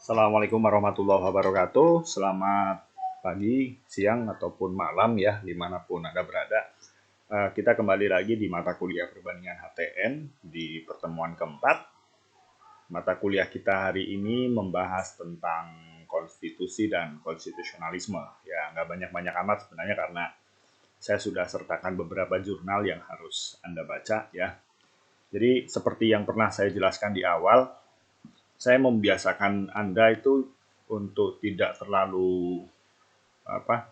Assalamualaikum warahmatullahi wabarakatuh. Selamat pagi, siang, ataupun malam ya, dimanapun Anda berada. Kita kembali lagi di mata kuliah perbandingan HTN di pertemuan keempat. Mata kuliah kita hari ini membahas tentang konstitusi dan konstitusionalisme. Ya, nggak banyak-banyak amat sebenarnya karena saya sudah sertakan beberapa jurnal yang harus Anda baca ya. Jadi seperti yang pernah saya jelaskan di awal, saya membiasakan Anda itu untuk tidak terlalu apa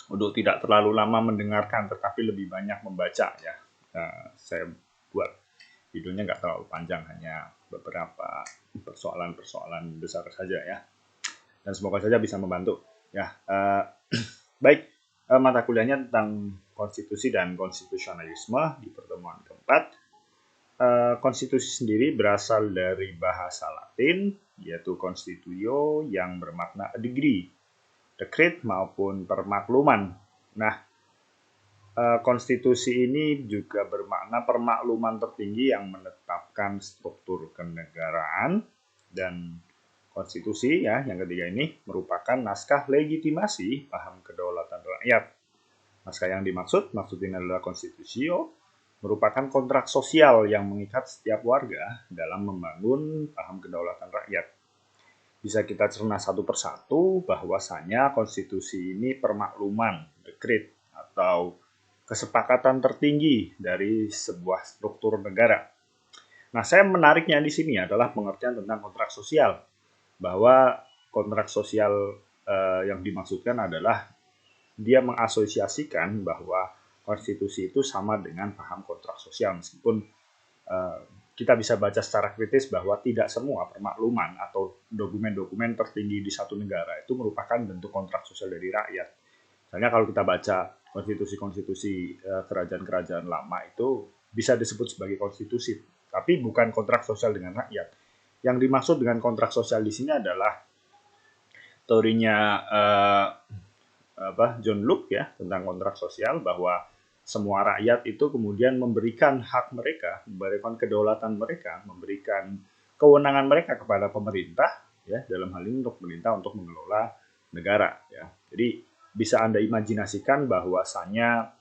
untuk tidak terlalu lama mendengarkan tetapi lebih banyak membaca ya. Saya buat videonya nggak terlalu panjang, hanya beberapa persoalan-persoalan besar saja ya, dan semoga saja bisa membantu ya. Baik, mata kuliahnya tentang konstitusi dan konstitusionalisme di pertemuan keempat. Konstitusi sendiri berasal dari bahasa Latin, yaitu constitutio yang bermakna a degree, decree maupun permakluman. Nah, konstitusi ini juga bermakna permakluman tertinggi yang menetapkan struktur kenegaraan, dan konstitusi ya yang ketiga ini merupakan naskah legitimasi paham kedaulatan rakyat. Naskah yang maksud ini adalah konstitutio, merupakan kontrak sosial yang mengikat setiap warga dalam membangun paham kedaulatan rakyat. Bisa kita cerna satu persatu bahwasanya konstitusi ini permakluman, dekret, atau kesepakatan tertinggi dari sebuah struktur negara. Nah, saya menariknya di sini adalah pengertian tentang kontrak sosial, bahwa kontrak sosial yang dimaksudkan adalah dia mengasosiasikan bahwa konstitusi itu sama dengan paham kontrak sosial, meskipun kita bisa baca secara kritis bahwa tidak semua permakluman atau dokumen-dokumen tertinggi di satu negara itu merupakan bentuk kontrak sosial dari rakyat. Misalnya kalau kita baca konstitusi-konstitusi kerajaan-kerajaan lama itu bisa disebut sebagai konstitusi, tapi bukan kontrak sosial dengan rakyat. Yang dimaksud dengan kontrak sosial di sini adalah teorinya John Locke ya tentang kontrak sosial, bahwa semua rakyat itu kemudian memberikan hak mereka, memberikan kedaulatan mereka, memberikan kewenangan mereka kepada pemerintah ya, dalam hal ini untuk pemerintah untuk mengelola negara ya. Jadi bisa Anda imajinasikan bahwasanya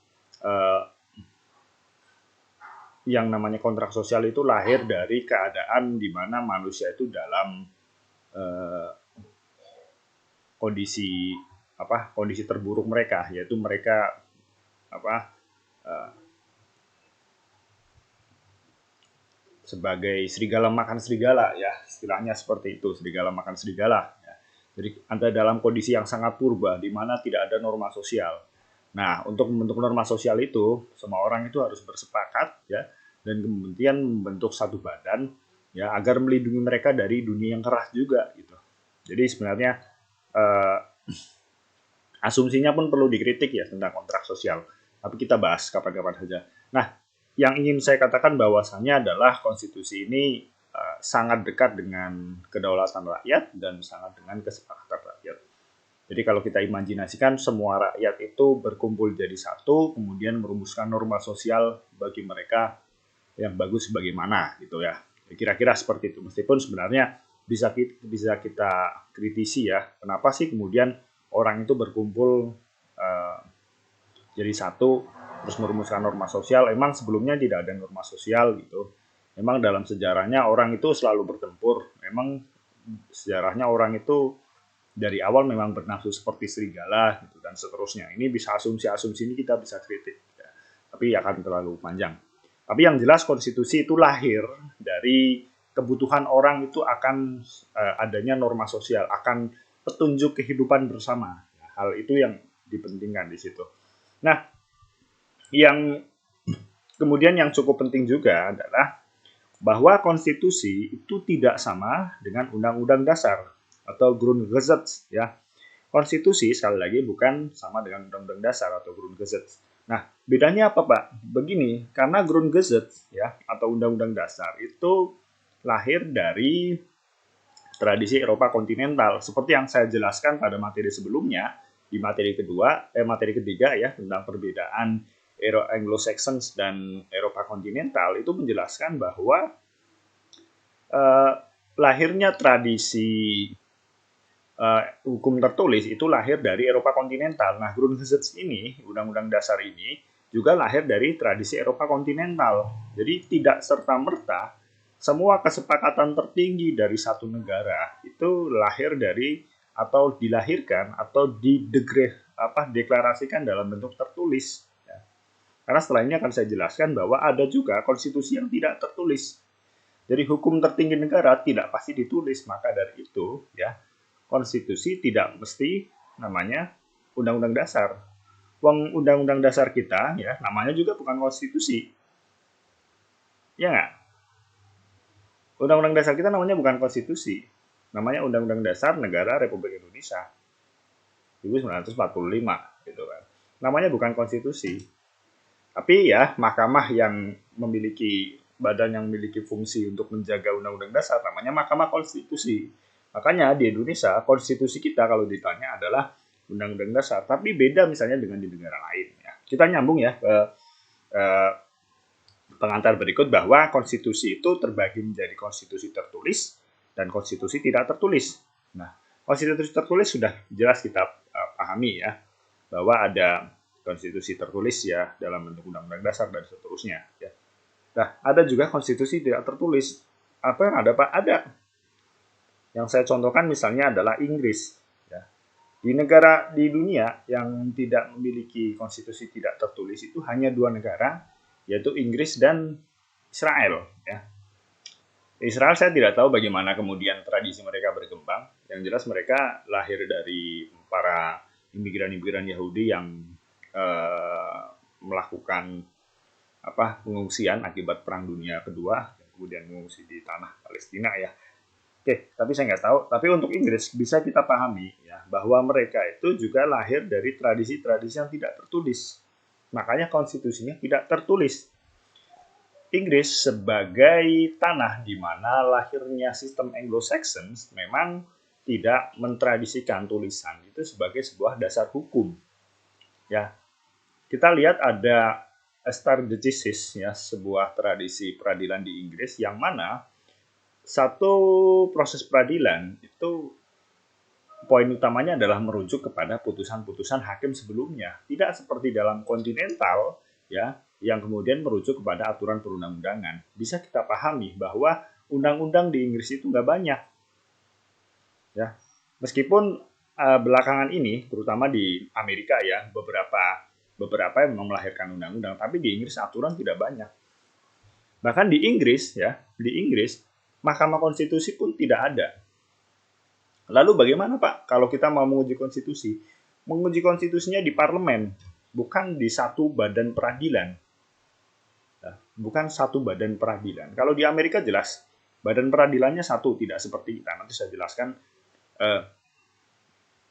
yang namanya kontrak sosial itu lahir dari keadaan di mana manusia itu dalam kondisi terburuk mereka, yaitu mereka sebagai serigala makan serigala ya, istilahnya seperti itu, serigala makan serigala ya. Jadi Anda dalam kondisi yang sangat purba di mana tidak ada norma sosial. Nah, untuk membentuk norma sosial itu semua orang itu harus bersepakat ya, dan kemudian membentuk satu badan ya agar melindungi mereka dari dunia yang keras juga gitu. Jadi sebenarnya asumsinya pun perlu dikritik ya tentang kontrak sosial, tapi kita bahas kapan-kapan saja. Nah, yang ingin saya katakan bahwasannya adalah konstitusi ini sangat dekat dengan kedaulatan rakyat dan sangat dengan kesepakatan rakyat. Jadi kalau kita imajinasikan semua rakyat itu berkumpul jadi satu, kemudian merumuskan norma sosial bagi mereka yang bagus bagaimana gitu ya. Kira-kira seperti itu. Meskipun sebenarnya bisa kita kritisi ya, kenapa sih kemudian orang itu berkumpul jadi satu terus merumuskan norma sosial. Emang sebelumnya tidak ada norma sosial gitu. Memang dalam sejarahnya orang itu selalu bertempur. Memang sejarahnya orang itu dari awal memang bernafsu seperti serigala gitu dan seterusnya. Ini bisa asumsi-asumsi ini kita bisa kritik ya. Tapi akan terlalu panjang. Tapi yang jelas konstitusi itu lahir dari kebutuhan orang itu akan adanya norma sosial, akan petunjuk kehidupan bersama. Hal itu yang dipentingkan di situ. Nah, yang kemudian yang cukup penting juga adalah bahwa konstitusi itu tidak sama dengan undang-undang dasar atau Grundgesetz ya. Konstitusi sekali lagi bukan sama dengan undang-undang dasar atau Grundgesetz. Nah, bedanya apa, Pak? Begini, karena Grundgesetz ya atau undang-undang dasar itu lahir dari tradisi Eropa kontinental. Seperti yang saya jelaskan pada materi sebelumnya, di materi ketiga ya tentang perbedaan Anglo-Saxons dan Eropa kontinental, itu menjelaskan bahwa lahirnya tradisi hukum tertulis itu lahir dari Eropa kontinental. Nah, Grundgesetz ini, Undang-Undang Dasar ini, juga lahir dari tradisi Eropa kontinental. Jadi tidak serta-merta semua kesepakatan tertinggi dari satu negara itu lahir dari atau dilahirkan atau deklarasikan dalam bentuk tertulis. Ya. Karena setelah ini akan saya jelaskan bahwa ada juga konstitusi yang tidak tertulis. Jadi hukum tertinggi negara tidak pasti ditulis, maka dari itu ya konstitusi tidak mesti namanya undang-undang dasar. Undang-undang dasar kita ya namanya juga bukan konstitusi. Ya nggak? Undang-undang dasar kita namanya bukan konstitusi. Namanya Undang-Undang Dasar Negara Republik Indonesia 1945 gitu kan. Namanya bukan konstitusi. Tapi ya mahkamah yang memiliki badan yang memiliki fungsi untuk menjaga undang-undang dasar namanya Mahkamah Konstitusi. Makanya di Indonesia konstitusi kita kalau ditanya adalah undang-undang dasar, tapi beda misalnya dengan di negara lain. Ya. Kita nyambung ya ke pengantar berikut bahwa konstitusi itu terbagi menjadi konstitusi tertulis dan konstitusi tidak tertulis. Nah, konstitusi tertulis sudah jelas kita pahami ya bahwa ada konstitusi tertulis ya dalam bentuk undang-undang dasar dan seterusnya. Ya. Nah, ada juga konstitusi tidak tertulis. Apa yang ada Pak? Ada. Yang saya contohkan misalnya adalah Inggris. Ya. Di negara di dunia yang tidak memiliki konstitusi tidak tertulis itu hanya 2 negara, yaitu Inggris dan Israel. Ya. Israel saya tidak tahu bagaimana kemudian tradisi mereka berkembang. Yang jelas mereka lahir dari para imigran-imigran Yahudi yang melakukan pengungsian akibat Perang Dunia Kedua, kemudian mengungsi di tanah Palestina ya. Oke, tapi saya nggak tahu. Tapi untuk Inggris bisa kita pahami ya bahwa mereka itu juga lahir dari tradisi-tradisi yang tidak tertulis. Makanya konstitusinya tidak tertulis. Inggris sebagai tanah di mana lahirnya sistem Anglo-Saxon memang tidak mentradisikan tulisan itu sebagai sebuah dasar hukum. Ya, kita lihat ada stare decisis ya, sebuah tradisi peradilan di Inggris yang mana satu proses peradilan itu poin utamanya adalah merujuk kepada putusan-putusan hakim sebelumnya, tidak seperti dalam kontinental ya yang kemudian merujuk kepada aturan perundang-undangan. Bisa kita pahami bahwa undang-undang di Inggris itu nggak banyak ya, meskipun belakangan ini terutama di Amerika ya beberapa yang memang melahirkan undang-undang, tapi di Inggris aturan tidak banyak. Bahkan di Inggris Mahkamah Konstitusi pun tidak ada. Lalu bagaimana Pak kalau kita mau menguji konstitusi? Menguji konstitusinya di parlemen, bukan di satu badan peradilan. Nah, bukan satu badan peradilan. Kalau di Amerika jelas, badan peradilannya satu, tidak seperti kita. Nanti saya jelaskan,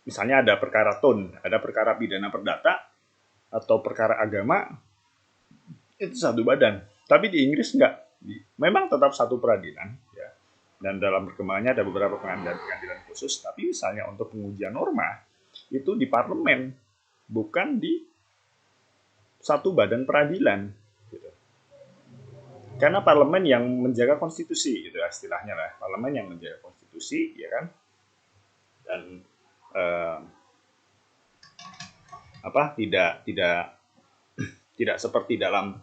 misalnya ada perkara TUN, ada perkara pidana perdata, atau perkara agama, itu satu badan. Tapi di Inggris enggak. Memang tetap satu peradilan. Ya. Dan dalam perkembangannya ada beberapa pengadilan khusus. Tapi misalnya untuk pengujian norma, itu di parlemen. Bukan di satu badan peradilan. Gitu. Karena parlemen yang menjaga konstitusi, gitu istilahnya lah. Parlemen yang menjaga konstitusi, ya kan? Dan tidak seperti dalam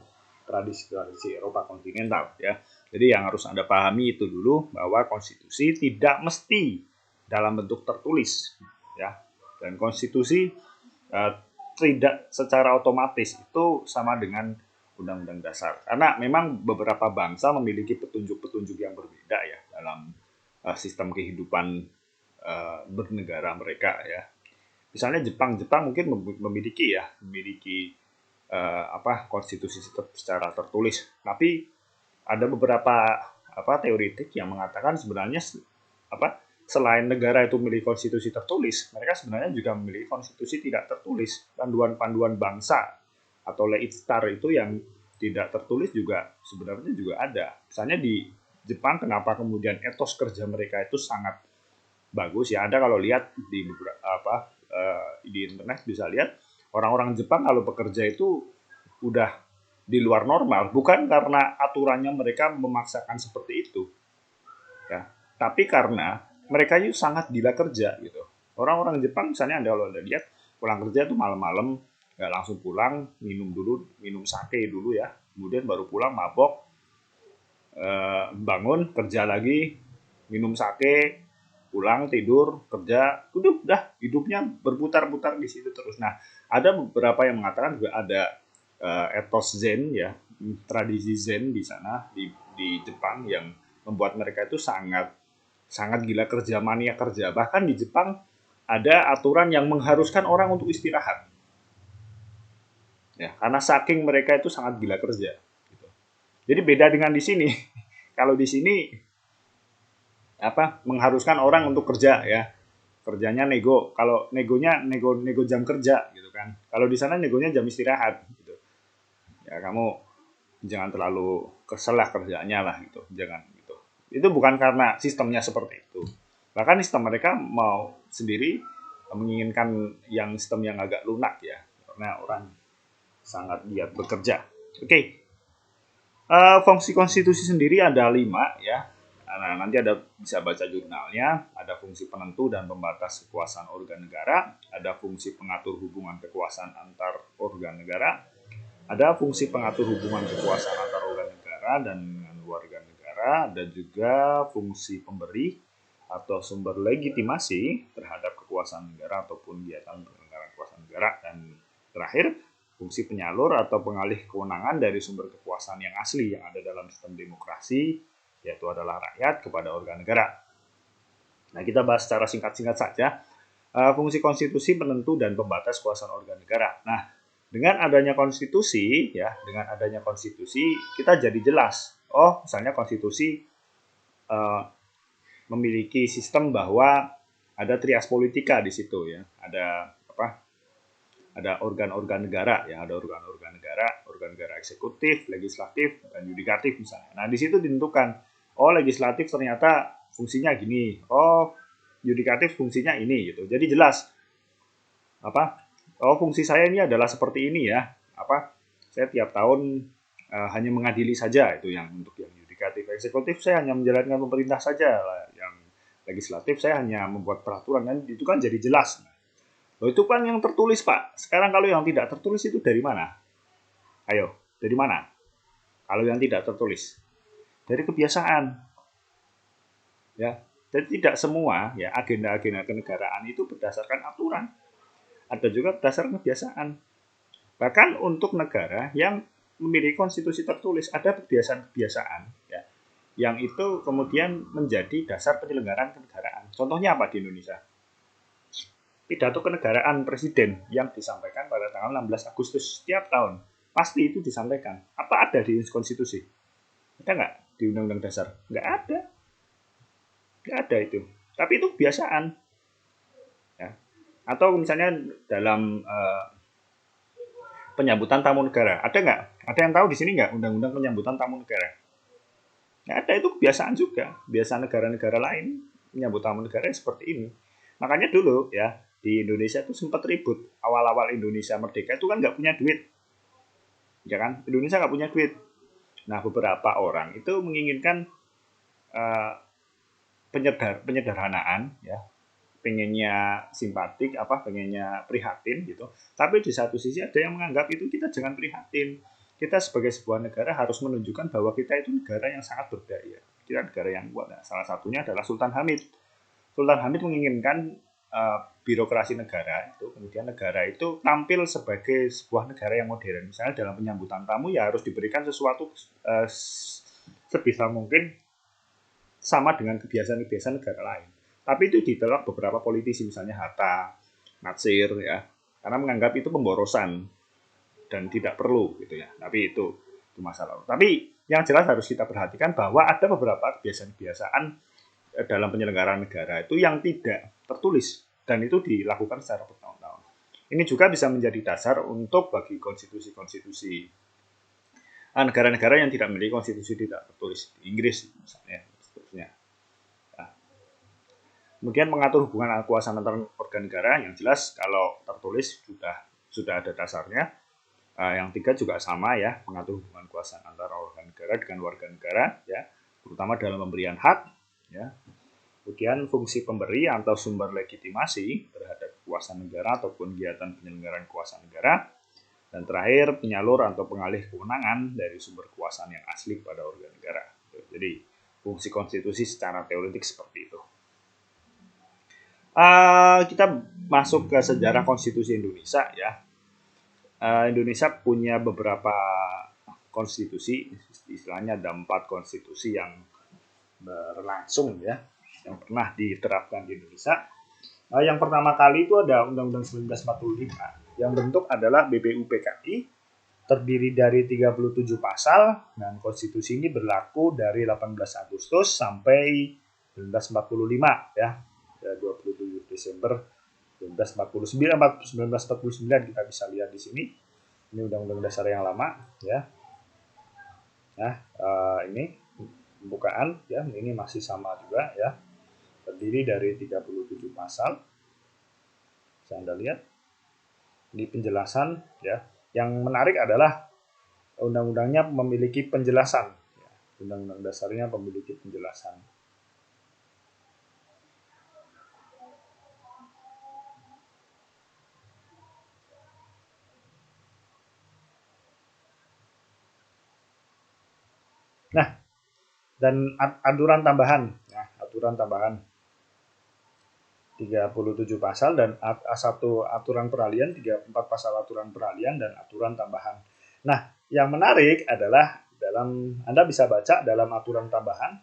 tradisi Eropa kontinental ya. Jadi yang harus Anda pahami itu dulu bahwa konstitusi tidak mesti dalam bentuk tertulis ya. Dan konstitusi tidak secara otomatis itu sama dengan undang-undang dasar. Karena memang beberapa bangsa memiliki petunjuk-petunjuk yang berbeda ya dalam sistem kehidupan bernegara mereka ya. Misalnya Jepang mungkin memiliki konstitusi secara tertulis, tapi ada beberapa teoritik yang mengatakan sebenarnya selain negara itu memiliki konstitusi tertulis, mereka sebenarnya juga memiliki konstitusi tidak tertulis, panduan-panduan bangsa atau Leitstar itu yang tidak tertulis juga sebenarnya juga ada. Misalnya di Jepang kenapa kemudian etos kerja mereka itu sangat bagus ya, Anda kalau lihat di beberapa di internet bisa lihat orang-orang Jepang kalau bekerja itu udah di luar normal, bukan karena aturannya mereka memaksakan seperti itu ya, Tapi karena mereka itu sangat gila kerja gitu. Orang-orang Jepang misalnya Anda kalau lihat pulang kerja tuh malam-malam, nggak langsung pulang, minum dulu, minum sake dulu ya, kemudian baru pulang mabok, bangun kerja lagi, minum sake, pulang tidur kerja, udah hidupnya berputar-putar di situ terus. Nah, ada beberapa yang mengatakan juga ada etos Zen ya, tradisi Zen di sana di Jepang yang membuat mereka itu sangat sangat gila kerja, mania kerja. Bahkan di Jepang ada aturan yang mengharuskan orang untuk istirahat. Ya, karena saking mereka itu sangat gila kerja. Gitu. Jadi beda dengan di sini. Kalau di sini mengharuskan orang untuk kerja ya, kerjanya nego. Kalau negonya nego jam kerja gitu kan. Kalau di sana negonya jam istirahat. Gitu. Ya kamu jangan terlalu kesel lah kerjanya lah gitu. Jangan gitu. Itu bukan karena sistemnya seperti itu. Bahkan sistem mereka mau sendiri menginginkan yang sistem yang agak lunak ya. Karena orang sangat giat bekerja. Oke. Fungsi konstitusi sendiri ada 5 ya. Nah, nanti ada bisa baca jurnalnya, ada fungsi penentu dan pembatas kekuasaan organ negara, ada fungsi pengatur hubungan kekuasaan antar organ negara, ada fungsi pengatur hubungan kekuasaan antar organ negara dan dengan warga negara, dan juga fungsi pemberi atau sumber legitimasi terhadap kekuasaan negara ataupun kegiatan penyelenggaraan kekuasaan negara, dan terakhir fungsi penyalur atau pengalih kewenangan dari sumber kekuasaan yang asli yang ada dalam sistem demokrasi, yaitu adalah rakyat kepada organ negara. Nah, kita bahas secara singkat-singkat saja fungsi konstitusi penentu dan pembatas kekuasaan organ negara. Nah, dengan adanya konstitusi kita jadi jelas. Oh, misalnya konstitusi memiliki sistem bahwa ada trias politika di situ ya. Ada organ-organ negara ya, ada organ negara eksekutif, legislatif, dan yudikatif misalnya. Nah, di situ ditentukan, oh legislatif ternyata fungsinya gini, oh yudikatif fungsinya ini gitu. Jadi jelas oh fungsi saya ini adalah seperti ini ya. Saya tiap tahun hanya mengadili saja, itu yang untuk yang yudikatif. Eksekutif saya hanya menjalankan pemerintah saja, yang legislatif saya hanya membuat peraturan, dan itu kan jadi jelas. Loh, itu kan yang tertulis, Pak. Sekarang kalau yang tidak tertulis itu dari mana? Ayo, dari mana? Kalau yang tidak tertulis. Dari kebiasaan. Ya. Jadi tidak semua ya agenda-agenda kenegaraan itu berdasarkan aturan. Ada juga berdasarkan kebiasaan. Bahkan untuk negara yang memiliki konstitusi tertulis ada kebiasaan-kebiasaan ya, yang itu kemudian menjadi dasar penyelenggaraan kenegaraan. Contohnya apa di Indonesia? Pidato kenegaraan presiden yang disampaikan pada tanggal 16 Agustus setiap tahun. Pasti itu disampaikan. Apa ada di konstitusi? Ada nggak di Undang-Undang Dasar? Nggak ada. Nggak ada itu. Tapi itu kebiasaan. Ya. Atau misalnya dalam penyambutan tamu negara. Ada nggak? Ada yang tahu di sini nggak Undang-Undang penyambutan tamu negara? Nggak ada, itu kebiasaan juga. Biasa negara-negara lain menyambut tamu negara seperti ini. Makanya dulu ya, di Indonesia itu sempat ribut. Awal-awal Indonesia merdeka itu kan nggak punya duit. Ya kan? Indonesia nggak punya duit. Nah, beberapa orang itu menginginkan penyederhanaan, ya, pengennya simpatik, pengennya prihatin gitu. Tapi di satu sisi ada yang menganggap itu kita jangan prihatin. Kita sebagai sebuah negara harus menunjukkan bahwa kita itu negara yang sangat berdaya. Kita negara yang kuat. Nah, salah satunya adalah Sultan Hamid. Sultan Hamid menginginkan birokrasi negara itu, kemudian negara itu tampil sebagai sebuah negara yang modern. Misalnya dalam penyambutan tamu ya harus diberikan sesuatu sebisa mungkin sama dengan kebiasaan-kebiasaan negara lain. Tapi itu ditolak beberapa politisi, misalnya Hatta, Natsir ya, karena menganggap itu pemborosan dan tidak perlu gitu ya. Tapi itu masalah. Tapi yang jelas harus kita perhatikan bahwa ada beberapa kebiasaan-kebiasaan dalam penyelenggaraan negara itu yang tidak tertulis dan itu dilakukan secara bertahun-tahun. Ini juga bisa menjadi dasar untuk bagi konstitusi-konstitusi negara-negara yang tidak memiliki konstitusi tidak tertulis, di Inggris misalnya, seterusnya. Nah, kemudian mengatur hubungan kekuasaan antar organ negara, yang jelas kalau tertulis sudah ada dasarnya. Yang 3 juga sama ya, mengatur hubungan kekuasaan antara organ negara dengan warga negara ya, terutama dalam pemberian hak ya. Kemudian fungsi pemberi atau sumber legitimasi terhadap kekuasaan negara ataupun kegiatan penyelenggaraan kekuasaan negara. Dan terakhir, penyalur atau pengalih kewenangan dari sumber kekuasaan yang asli pada organ negara. Jadi, fungsi konstitusi secara teoretik seperti itu. Kita masuk ke sejarah konstitusi Indonesia ya. Indonesia punya beberapa konstitusi, istilahnya ada 4 konstitusi yang berlangsung ya, yang pernah diterapkan di Indonesia. Yang pertama kali itu ada Undang-Undang 1945 yang bentuk adalah BPUPKI, terdiri dari 37 pasal, dan konstitusi ini berlaku dari 18 Agustus sampai 1945 ya, 27 Desember 1949 kita bisa lihat di sini. Ini Undang-Undang Dasar yang lama ya. Nah, ini pembukaan ya, ini masih sama juga ya. Terdiri dari 37 pasal. Bisa Anda lihat. Ini penjelasan ya. Yang menarik adalah undang-undangnya memiliki penjelasan. Undang-undang dasarnya memiliki penjelasan. Nah, dan aturan tambahan. Nah, aturan tambahan 37 pasal dan satu aturan peralihan, 34 pasal aturan peralihan dan aturan tambahan. Nah, yang menarik adalah Anda bisa baca dalam aturan tambahan,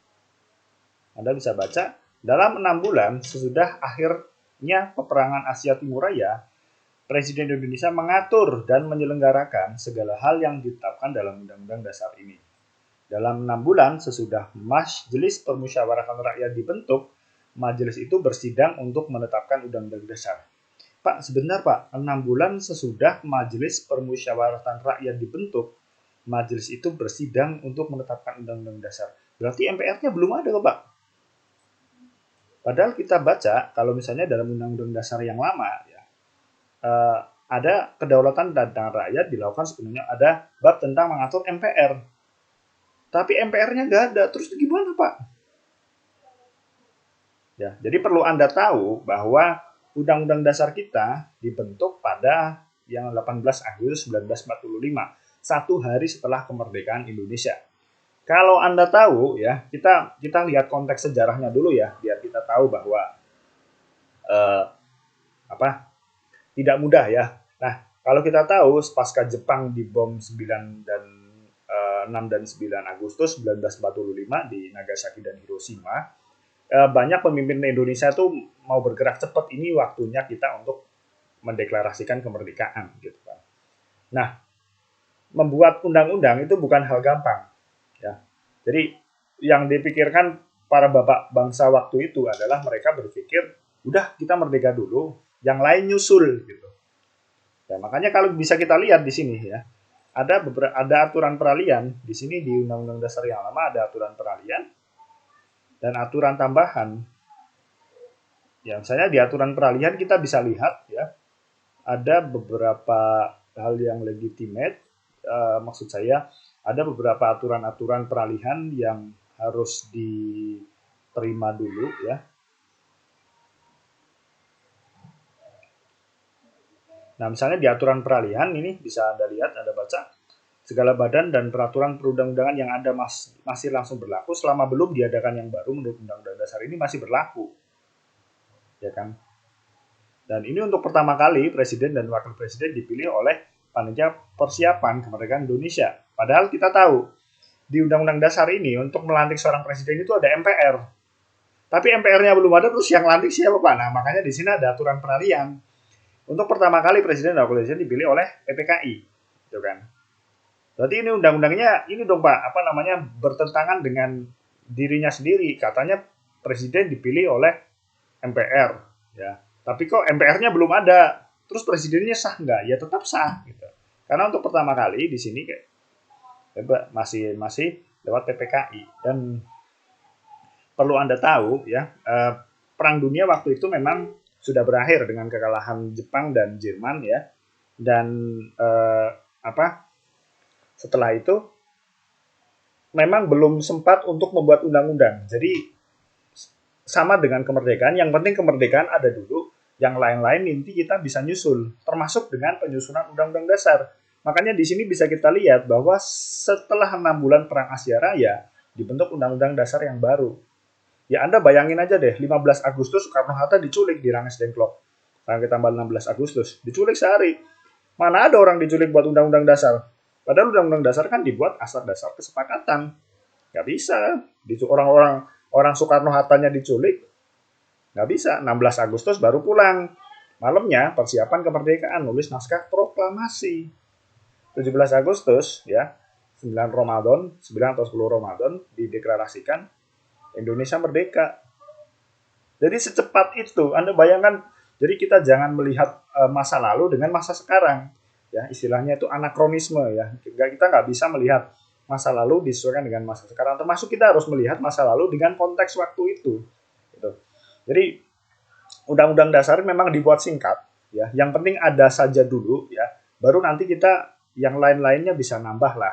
Anda bisa baca dalam 6 bulan sesudah akhirnya peperangan Asia Timur Raya, Presiden Indonesia mengatur dan menyelenggarakan segala hal yang ditetapkan dalam Undang-Undang Dasar ini. Dalam 6 bulan sesudah Majelis Permusyawaratan Rakyat dibentuk, majelis itu bersidang untuk menetapkan Undang-Undang Dasar. Pak, sebentar Pak, 6 bulan sesudah Majelis Permusyawaratan Rakyat dibentuk, majelis itu bersidang untuk menetapkan Undang-Undang Dasar. Berarti MPR-nya belum ada Pak. Padahal kita baca, kalau misalnya dalam Undang-Undang Dasar yang lama, ya, ada kedaulatan dan rakyat dilakukan sepenuhnya, ada bab tentang mengatur MPR. Tapi MPR-nya nggak ada, terus gimana Pak? Ya, jadi perlu Anda tahu bahwa Undang-Undang Dasar kita dibentuk pada yang 18 Agustus 1945, 1 hari setelah kemerdekaan Indonesia. Kalau Anda tahu ya, kita lihat konteks sejarahnya dulu ya, biar kita tahu bahwa tidak mudah ya. Nah, kalau kita tahu pasca Jepang dibom 9 dan 6 dan 9 Agustus 1945 di Nagasaki dan Hiroshima, banyak pemimpin Indonesia tuh mau bergerak cepat, ini waktunya kita untuk mendeklarasikan kemerdekaan gitu kan. Nah, membuat undang-undang itu bukan hal gampang ya. Jadi yang dipikirkan para bapak bangsa waktu itu adalah mereka berpikir, udah kita merdeka dulu, yang lain nyusul gitu. Ya, makanya kalau bisa kita lihat di sini ya, ada aturan peralihan di sini di Undang-Undang Dasar yang lama, ada aturan peralihan dan aturan tambahan. Ya, misalnya di aturan peralihan kita bisa lihat ya, ada beberapa hal yang legitimate. Maksud saya ada beberapa aturan-aturan peralihan yang harus diterima dulu ya. Nah, misalnya di aturan peralihan ini bisa Anda lihat, Anda baca, segala badan dan peraturan perundang-undangan yang ada masih langsung berlaku selama belum diadakan yang baru menurut Undang-Undang Dasar ini masih berlaku. Ya kan? Dan ini untuk pertama kali Presiden dan Wakil Presiden dipilih oleh Panitia Persiapan Kemerdekaan Indonesia. Padahal kita tahu, di Undang-Undang Dasar ini untuk melantik seorang presiden itu ada MPR. Tapi MPR-nya belum ada, terus yang lantik siapa Pak? Nah, makanya di sini ada aturan peralihan. Untuk pertama kali Presiden dan Wakil Presiden dipilih oleh PPKI, gitu kan? Berarti ini undang-undangnya ini dong Pak, bertentangan dengan dirinya sendiri. Katanya Presiden dipilih oleh MPR, ya. Tapi kok MPR-nya belum ada, terus presidennya sah nggak? Ya tetap sah, gitu. Karena untuk pertama kali di sini masih lewat PPKI. Dan perlu Anda tahu ya, Perang Dunia waktu itu memang sudah berakhir dengan kekalahan Jepang dan Jerman ya. Dan setelah itu memang belum sempat untuk membuat undang-undang. Jadi sama dengan kemerdekaan, yang penting kemerdekaan ada dulu, yang lain-lain nanti kita bisa nyusul, termasuk dengan penyusunan Undang-Undang Dasar. Makanya di sini bisa kita lihat bahwa setelah 6 bulan Perang Asia Raya, dibentuk Undang-Undang Dasar yang baru. Ya Anda bayangin aja deh, 15 Agustus Soekarno-Hatta diculik di Ranges Dengklok. Tanggal tanggal 16 Agustus, diculik sehari. Mana ada orang diculik buat Undang-Undang Dasar? Padahal Undang-Undang Dasar kan dibuat asal dasar kesepakatan. Nggak bisa. Orang Soekarno-Hattanya diculik, nggak bisa. 16 Agustus baru pulang. Malamnya persiapan kemerdekaan, nulis naskah proklamasi. 17 Agustus, ya, 9 Ramadan, 9 atau 10 Ramadan, dideklarasikan Indonesia merdeka. Jadi secepat itu, Anda bayangkan, jadi kita jangan melihat masa lalu dengan masa sekarang. Ya, istilahnya itu anakronisme ya. Kita nggak bisa melihat masa lalu disesuaikan dengan masa sekarang. Termasuk kita harus melihat masa lalu dengan konteks waktu itu. Gitu. Jadi Undang-Undang Dasar memang dibuat singkat, ya. Yang penting ada saja dulu, ya. Baru nanti kita yang lain-lainnya bisa nambah lah.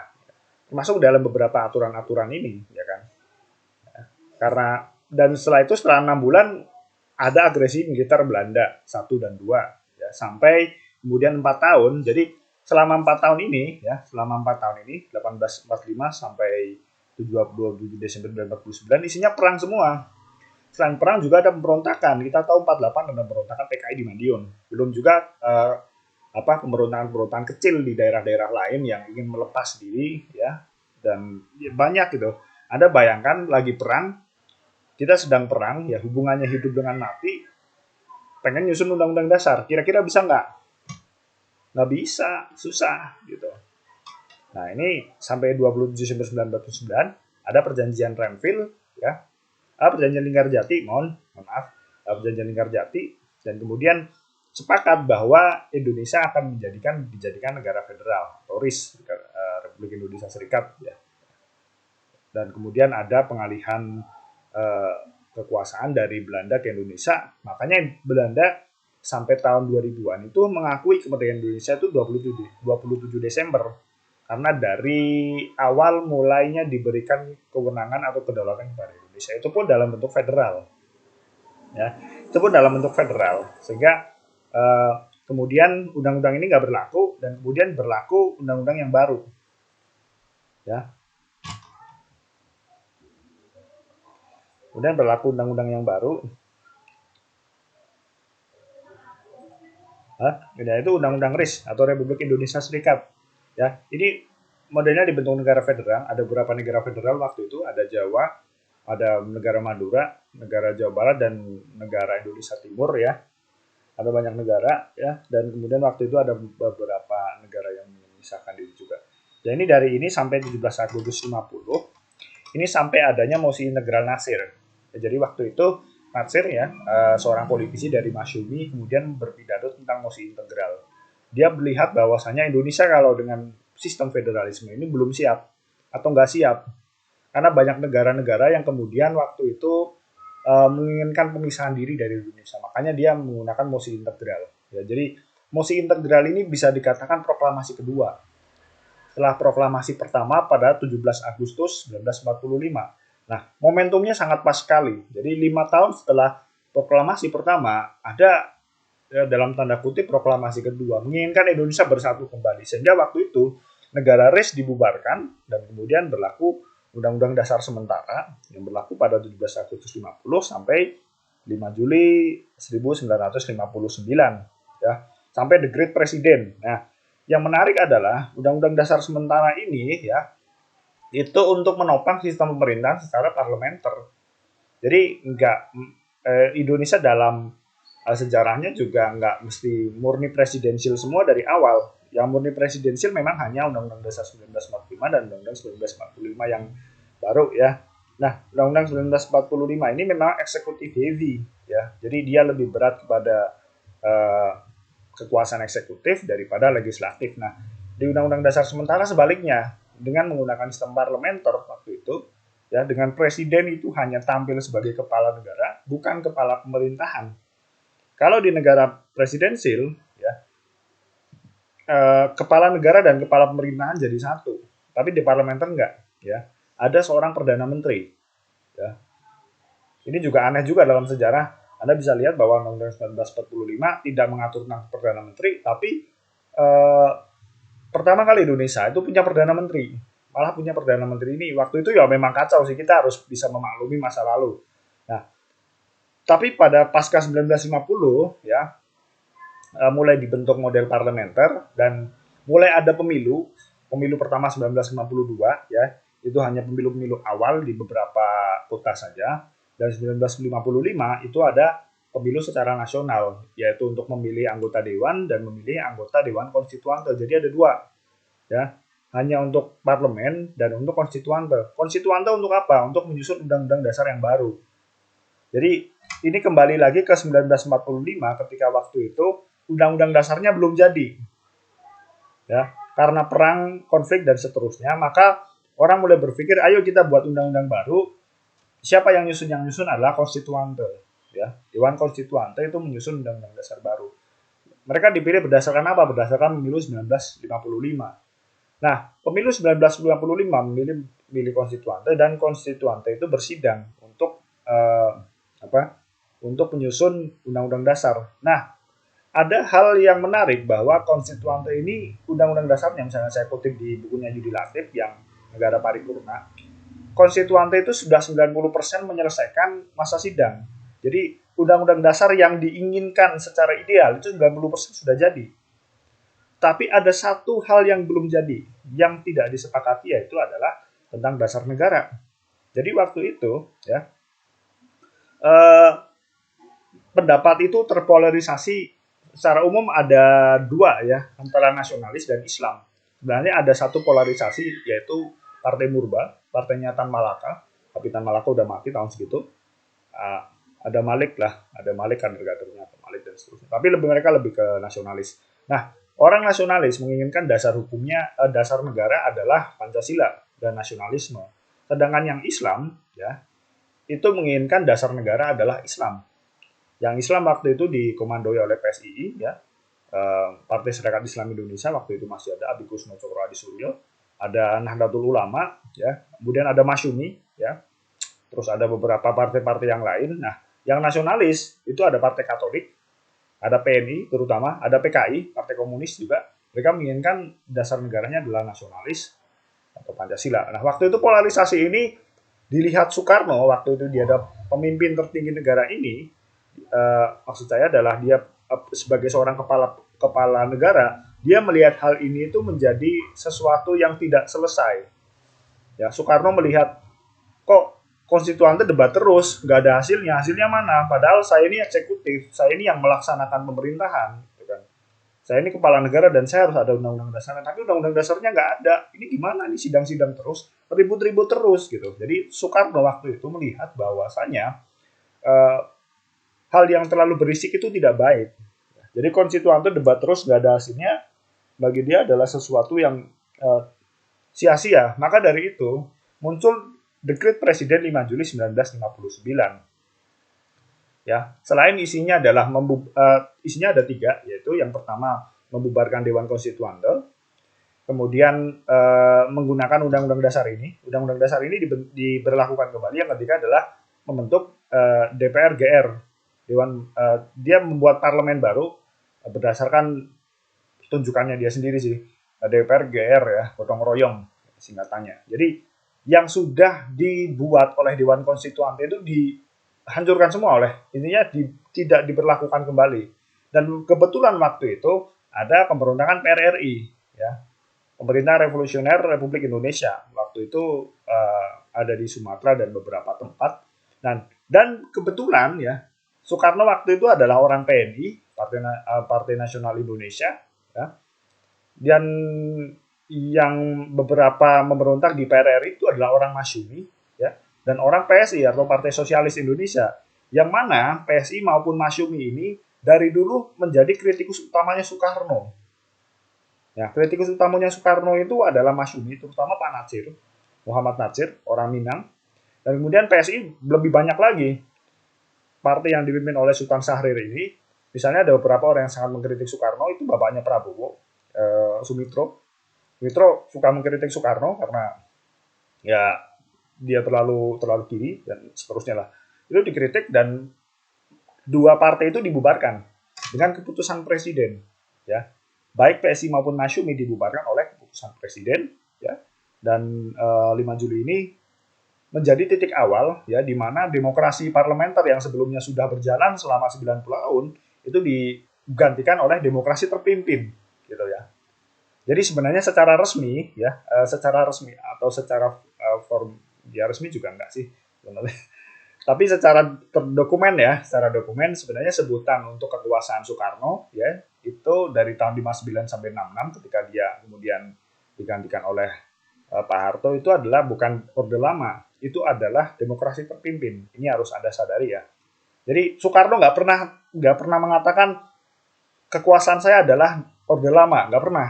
Termasuk dalam beberapa aturan-aturan ini, ya kan. Karena dan setelah itu setelah 6 bulan ada agresi militer Belanda 1 dan 2 ya, sampai kemudian 4 tahun. Jadi selama 4 tahun ini ya, 1845 sampai 27 Desember 1949 isinya perang semua. Selain perang juga ada pemberontakan. Kita tahu 48 ada pemberontakan PKI di Madiun. Belum juga pemberontakan-pemberontakan kecil di daerah-daerah lain yang ingin melepas diri ya, dan ya, banyak gitu. Anda bayangkan lagi perang, kita sedang perang, ya hubungannya hidup dengan mati, pengen nyusun Undang-Undang Dasar, kira-kira bisa nggak? Nggak bisa, susah gitu. Nah ini sampai 27 Desember 1949 ada perjanjian Renville, ya, perjanjian Linggarjati, perjanjian Linggarjati, dan kemudian sepakat bahwa Indonesia akan dijadikan negara federal, RIS, Republik Indonesia Serikat, ya. Dan kemudian ada pengalihan kekuasaan dari Belanda ke Indonesia. Makanya Belanda sampai tahun 2000-an itu mengakui kemerdekaan Indonesia itu 27 Desember. Karena dari awal mulainya diberikan kewenangan atau kedaulatan kepada Indonesia. Itu pun dalam bentuk federal. Ya, itu pun dalam bentuk federal. Sehingga kemudian undang-undang ini nggak berlaku, dan kemudian berlaku undang-undang yang baru. Ya, kemudian berlaku undang-undang yang baru. Itu Undang-Undang RIS atau Republik Indonesia Serikat. Ya, ini modelnya dibentuk negara federal. Ada beberapa negara federal waktu itu, ada Jawa, ada negara Madura, negara Jawa Barat, dan negara Indonesia Timur ya. Ada banyak negara ya, dan kemudian waktu itu ada beberapa negara yang memisahkan diri juga. Jadi dari ini sampai 17 Agustus 50, ini sampai adanya mosi integral Nasir. Ya, jadi waktu itu Nasir ya, seorang politisi dari Masyumi, kemudian berpidato tentang mosi integral. Dia melihat bahwasanya Indonesia kalau dengan sistem federalisme ini belum siap atau nggak siap, karena banyak negara-negara yang kemudian waktu itu menginginkan pemisahan diri dari Indonesia. Makanya dia menggunakan mosi integral. Ya, jadi mosi integral ini bisa dikatakan proklamasi kedua. Setelah proklamasi pertama pada 17 Agustus 1945. Nah, momentumnya sangat pas sekali. Jadi 5 tahun setelah proklamasi pertama, ada dalam tanda kutip proklamasi kedua, menginginkan Indonesia bersatu kembali. Sehingga waktu itu negara RIS dibubarkan dan kemudian berlaku Undang-Undang Dasar sementara yang berlaku pada 17 Agustus 50 sampai 5 Juli 1959 ya, sampai The Great President. Nah, yang menarik adalah Undang-Undang Dasar sementara ini ya, itu untuk menopang sistem pemerintahan secara parlementer. Jadi Indonesia dalam sejarahnya juga nggak mesti murni presidensial semua dari awal. Yang murni presidensial memang hanya Undang-Undang Dasar 1945 dan Undang-Undang 1945 yang baru ya. Nah, Undang-Undang 1945 ini memang executive heavy ya. Jadi dia lebih berat kepada kekuasaan eksekutif daripada legislatif. Nah, di Undang-Undang Dasar sementara sebaliknya, dengan menggunakan sistem parlementer waktu itu, ya, dengan presiden itu hanya tampil sebagai kepala negara, bukan kepala pemerintahan. Kalau di negara presidensil, ya, kepala negara dan kepala pemerintahan jadi satu. Tapi di parlementer enggak, ya. Ada seorang perdana menteri, ya. Ini juga aneh juga dalam sejarah. Anda bisa lihat bahwa Undang-Undang 1945 tidak mengatur tentang Perdana Menteri, tapi eh, pertama kali Indonesia itu punya Perdana Menteri. Malah punya Perdana Menteri ini. Waktu itu ya memang kacau sih, kita harus bisa memaklumi masa lalu. Nah, tapi pada pasca 1950 ya, mulai dibentuk model parlementer dan mulai ada pemilu. Pemilu pertama 1952 ya, itu hanya pemilu-pemilu awal di beberapa kota saja. Dan 1955 itu ada pemilu secara nasional, yaitu untuk memilih anggota dewan dan memilih anggota dewan konstituante. Jadi ada dua, ya, hanya untuk parlemen dan untuk konstituante. Konstituante untuk apa? Untuk menyusun undang-undang dasar yang baru. Jadi ini kembali lagi ke 1945 ketika waktu itu undang-undang dasarnya belum jadi, ya, karena perang, konflik dan seterusnya, maka orang mulai berpikir, ayo kita buat undang-undang baru. Siapa yang nyusun? Yang nyusun adalah konstituante, ya. Dewan konstituante itu menyusun undang-undang dasar baru. Mereka dipilih berdasarkan apa? Berdasarkan pemilu 1955. Nah, pemilu 1955 memilih konstituante dan konstituante itu bersidang untuk apa? Untuk menyusun undang-undang dasar. Nah, ada hal yang menarik bahwa konstituante ini undang-undang dasarnya, misalnya saya kutip di bukunya Yudi Latif yang Negara Paripurna, konstituante itu sudah 90% menyelesaikan masa sidang. Jadi undang-undang dasar yang diinginkan secara ideal itu 90% sudah jadi. Tapi ada satu hal yang belum jadi, yang tidak disepakati, yaitu adalah tentang dasar negara. Jadi waktu itu ya, eh, pendapat itu terpolarisasi. Secara umum ada dua ya, antara nasionalis dan Islam. Sebenarnya ada satu polarisasi, yaitu Partai Murba, partainya Tan Malaka. Tapi Tan Malaka udah mati tahun segitu. Ada Malik lah, ada Malik kan tergantung Malik dan seterusnya. Tapi mereka lebih ke nasionalis. Nah, orang nasionalis menginginkan dasar hukumnya, dasar negara adalah Pancasila dan nasionalisme. Sedangkan yang Islam ya, itu menginginkan dasar negara adalah Islam. Yang Islam waktu itu dikomandoi oleh PSII ya, Partai Serikat Islam Indonesia, waktu itu masih ada Abi Kusno Cokro Adi Suryo, ada Nahdlatul Ulama ya, kemudian ada Masyumi ya, terus ada beberapa partai-partai yang lain. Nah, yang nasionalis itu ada Partai Katolik, ada PNI terutama, ada PKI, Partai Komunis juga. Mereka menginginkan dasar negaranya adalah nasionalis atau Pancasila. Nah, waktu itu polarisasi ini dilihat Soekarno, waktu itu dia ada pemimpin tertinggi negara ini, maksud saya adalah dia sebagai seorang kepala negara, dia melihat hal ini itu menjadi sesuatu yang tidak selesai. Ya, Soekarno melihat kok konstituante debat terus, nggak ada hasilnya. Hasilnya mana? Padahal saya ini eksekutif, saya ini yang melaksanakan pemerintahan. Gitu kan. Saya ini kepala negara dan saya harus ada undang-undang dasarnya. Tapi undang-undang dasarnya nggak ada. Ini gimana? Ini sidang-sidang terus, ribut-ribut terus gitu. Jadi Soekarno waktu itu melihat bahwasanya hal yang terlalu berisik itu tidak baik. Jadi konstituante debat terus nggak ada hasilnya, bagi dia adalah sesuatu yang sia-sia. Maka dari itu muncul Dekret Presiden 5 Juli 1959. Ya, selain isinya adalah isinya ada tiga, yaitu yang pertama membubarkan Dewan Konstituante, kemudian menggunakan Undang-Undang Dasar ini. Undang-Undang Dasar ini diberlakukan kembali. Yang ketiga adalah membentuk DPR GR. Dia membuat parlemen baru berdasarkan tunjukannya dia sendiri sih, DPR GR ya, gotong royong singkatannya. Jadi yang sudah dibuat oleh Dewan Konstituante itu dihancurkan semua intinya tidak diberlakukan kembali. Dan kebetulan waktu itu ada pemberontakan PRRI ya, Pemerintah Revolusioner Republik Indonesia. Waktu itu ada di Sumatera dan beberapa tempat. Dan kebetulan ya, Soekarno waktu itu adalah orang PNI, Partai Nasional Indonesia, ya. Dan yang beberapa memberontak di PRRI itu adalah orang Masyumi, ya, dan orang PSI atau Partai Sosialis Indonesia, yang mana PSI maupun Masyumi ini dari dulu menjadi kritikus utamanya Soekarno. Ya, kritikus utamanya Soekarno itu adalah Masyumi, terutama Pak Natsir, Muhammad Natsir, orang Minang, dan kemudian PSI lebih banyak lagi. Partai yang dipimpin oleh Sultan Syahrir ini, misalnya ada beberapa orang yang sangat mengkritik Soekarno, itu bapaknya Prabowo, Sumitro. Sumitro suka mengkritik Soekarno karena ya dia terlalu kiri dan seterusnya lah. itu dikritik dan dua partai itu dibubarkan dengan keputusan presiden, ya. Baik PSI maupun Masyumi dibubarkan oleh keputusan presiden, ya. Dan 5 Juli ini menjadi titik awal, ya, di mana demokrasi parlementer yang sebelumnya sudah berjalan selama 90 tahun itu digantikan oleh demokrasi terpimpin, gitu ya. Jadi sebenarnya secara resmi, ya, secara resmi atau secara form, ya resmi juga enggak sih sebenarnya. Tapi secara dokumen, ya, secara dokumen sebenarnya sebutan untuk kekuasaan Soekarno, ya, itu dari tahun 59 sampai 66 ketika dia kemudian digantikan oleh Pak Harto itu adalah bukan Orde Lama, itu adalah demokrasi terpimpin. Ini harus Anda sadari, ya. Jadi Soekarno nggak pernah mengatakan kekuasaan saya adalah Orde Lama, nggak pernah.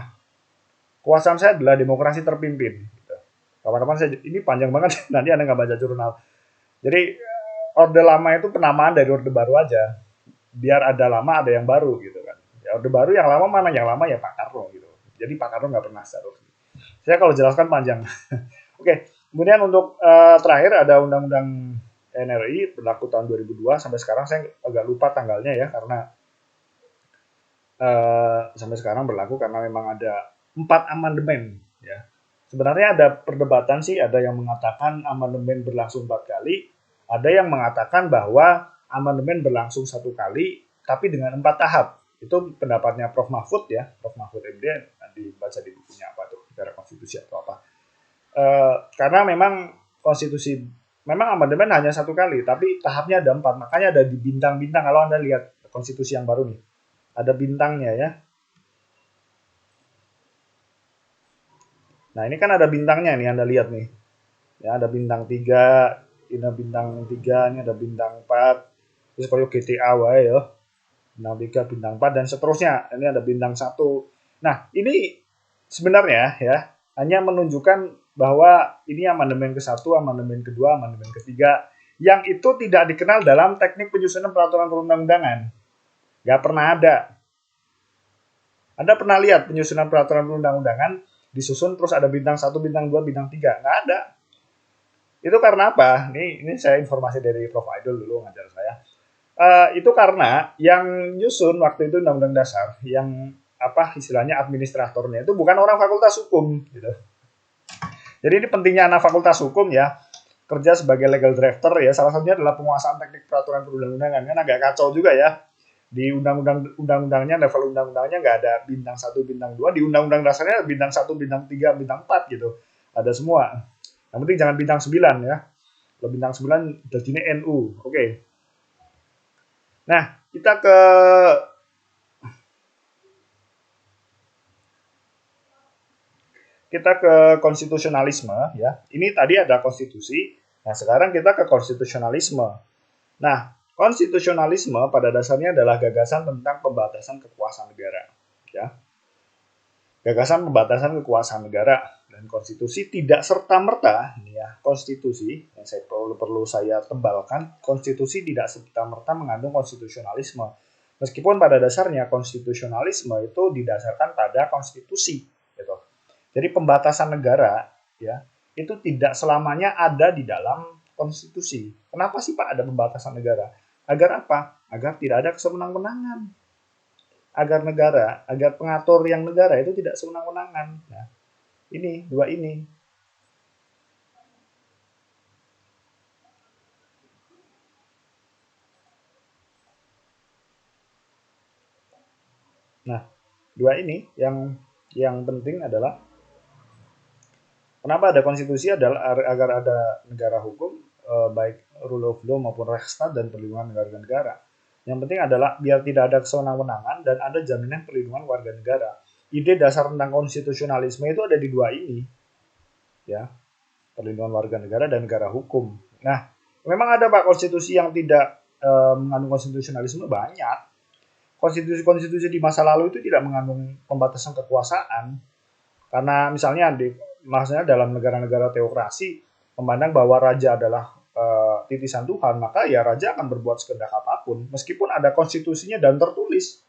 Kekuasaan saya adalah demokrasi terpimpin. Gitu. Kawan-kawan, ini panjang banget, nanti Anda nggak baca jurnal. Jadi Orde Lama itu penamaan dari Orde Baru aja. Biar ada lama, ada yang baru gitu kan. Ya, Orde Baru yang lama mana? Yang lama ya Pak Karno gitu. Jadi Pak Karno nggak pernah secara resmi. Saya kalau jelaskan panjang. Oke, kemudian untuk terakhir ada Undang-Undang NRI berlaku tahun 2002 sampai sekarang saya agak lupa tanggalnya ya karena sampai sekarang berlaku karena memang ada 4 amandemen ya. Sebenarnya ada perdebatan sih, ada yang mengatakan amandemen berlangsung 4 kali, ada yang mengatakan bahwa amandemen berlangsung 1 kali tapi dengan 4 tahap. Itu pendapatnya Prof. Mahfud ya, Prof. Mahfud MD, nanti baca di bukunya apa tuh, Negara Konstitusi atau apa. Karena memang konstitusi, memang amandemen hanya 1 kali, tapi tahapnya ada 4, makanya ada di bintang-bintang. Kalau Anda lihat konstitusi yang baru nih, ada bintangnya ya. Nah, ini kan ada bintangnya nih, Anda lihat nih. Ya, ada bintang 3, ini ada bintang 3, ini ada bintang 4. Terus kalau GTA wae ya. Bintang 3, bintang 4 dan seterusnya. Ini ada bintang 1. Nah, ini sebenarnya ya hanya menunjukkan bahwa ini amandemen ke-1, amandemen ke-2, amandemen ke-3 yang itu tidak dikenal dalam teknik penyusunan peraturan perundang-undangan. Nggak pernah ada. Anda pernah lihat penyusunan peraturan perundang-undangan disusun terus ada bintang 1, bintang 2, bintang 3? Nggak ada. Itu karena apa? Ini saya informasi dari Prof. Aidul dulu ngajar saya. Itu karena yang nyusun waktu itu Undang-Undang Dasar, yang apa istilahnya administratornya itu bukan orang Fakultas Hukum, gitu. Jadi ini pentingnya anak Fakultas Hukum ya kerja sebagai legal drafter ya. Salah satunya adalah penguasaan teknik peraturan perundang-undangan. Kan agak kacau juga ya. Di undang-undangnya, level undang-undangnya nggak ada bintang 1, bintang 2. Di undang-undang dasarnya bintang 1, bintang 3, bintang 4 gitu. Ada semua. Yang penting jangan bintang 9 ya. Kalau bintang 9 jadinya NU. Oke. Nah, kita ke konstitusionalisme ya. Ini tadi ada konstitusi. Nah, sekarang kita ke konstitusionalisme. Nah, konstitusionalisme pada dasarnya adalah gagasan tentang pembatasan kekuasaan negara, ya. Gagasan pembatasan kekuasaan negara dan konstitusi tidak serta-merta, ini ya, konstitusi yang perlu saya tebalkan, konstitusi tidak serta-merta mengandung konstitusionalisme. Meskipun pada dasarnya konstitusionalisme itu didasarkan pada konstitusi, gitu. Jadi pembatasan negara, ya, itu tidak selamanya ada di dalam konstitusi. Kenapa sih Pak ada pembatasan negara? Agar apa? Agar tidak ada kesewenang-wenangan. Agar pengatur yang negara itu tidak sewenang-wenangan. Nah, ini, dua ini. Nah, dua ini yang penting adalah kenapa ada konstitusi adalah agar ada negara hukum, baik rule of law maupun Rechtsstaat dan perlindungan negara. Yang penting adalah biar tidak ada kesewenang-wenangan dan ada jaminan perlindungan warga negara. Ide dasar tentang konstitusionalisme itu ada di dua ini, ya, perlindungan warga negara dan negara hukum. Nah, memang ada Pak konstitusi yang tidak mengandung konstitusionalisme banyak. Konstitusi-konstitusi di masa lalu itu tidak mengandung pembatasan kekuasaan. Karena misalnya maksudnya dalam negara-negara teokrasi memandang bahwa raja adalah titisan Tuhan, maka ya raja akan berbuat sekehendak apapun, meskipun ada konstitusinya dan tertulis.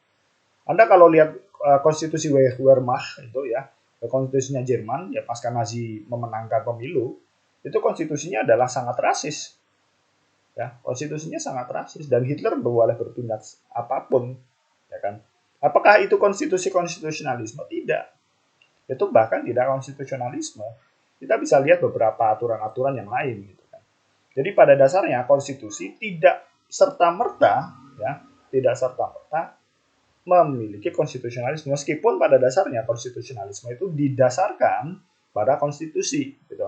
Anda kalau lihat konstitusi Wehrmacht itu ya, konstitusinya Jerman ya pasca Nazi memenangkan pemilu, itu konstitusinya adalah sangat rasis. Ya, konstitusinya sangat rasis dan Hitler boleh bertindak apapun, ya kan? Apakah itu konstitusionalisme? Tidak. Itu bahkan tidak konstitusionalisme. Kita bisa lihat beberapa aturan-aturan yang lain gitu kan. Jadi pada dasarnya konstitusi tidak serta-merta ya, tidak serta-merta memiliki konstitusionalisme meskipun pada dasarnya konstitusionalisme itu didasarkan pada konstitusi gitu.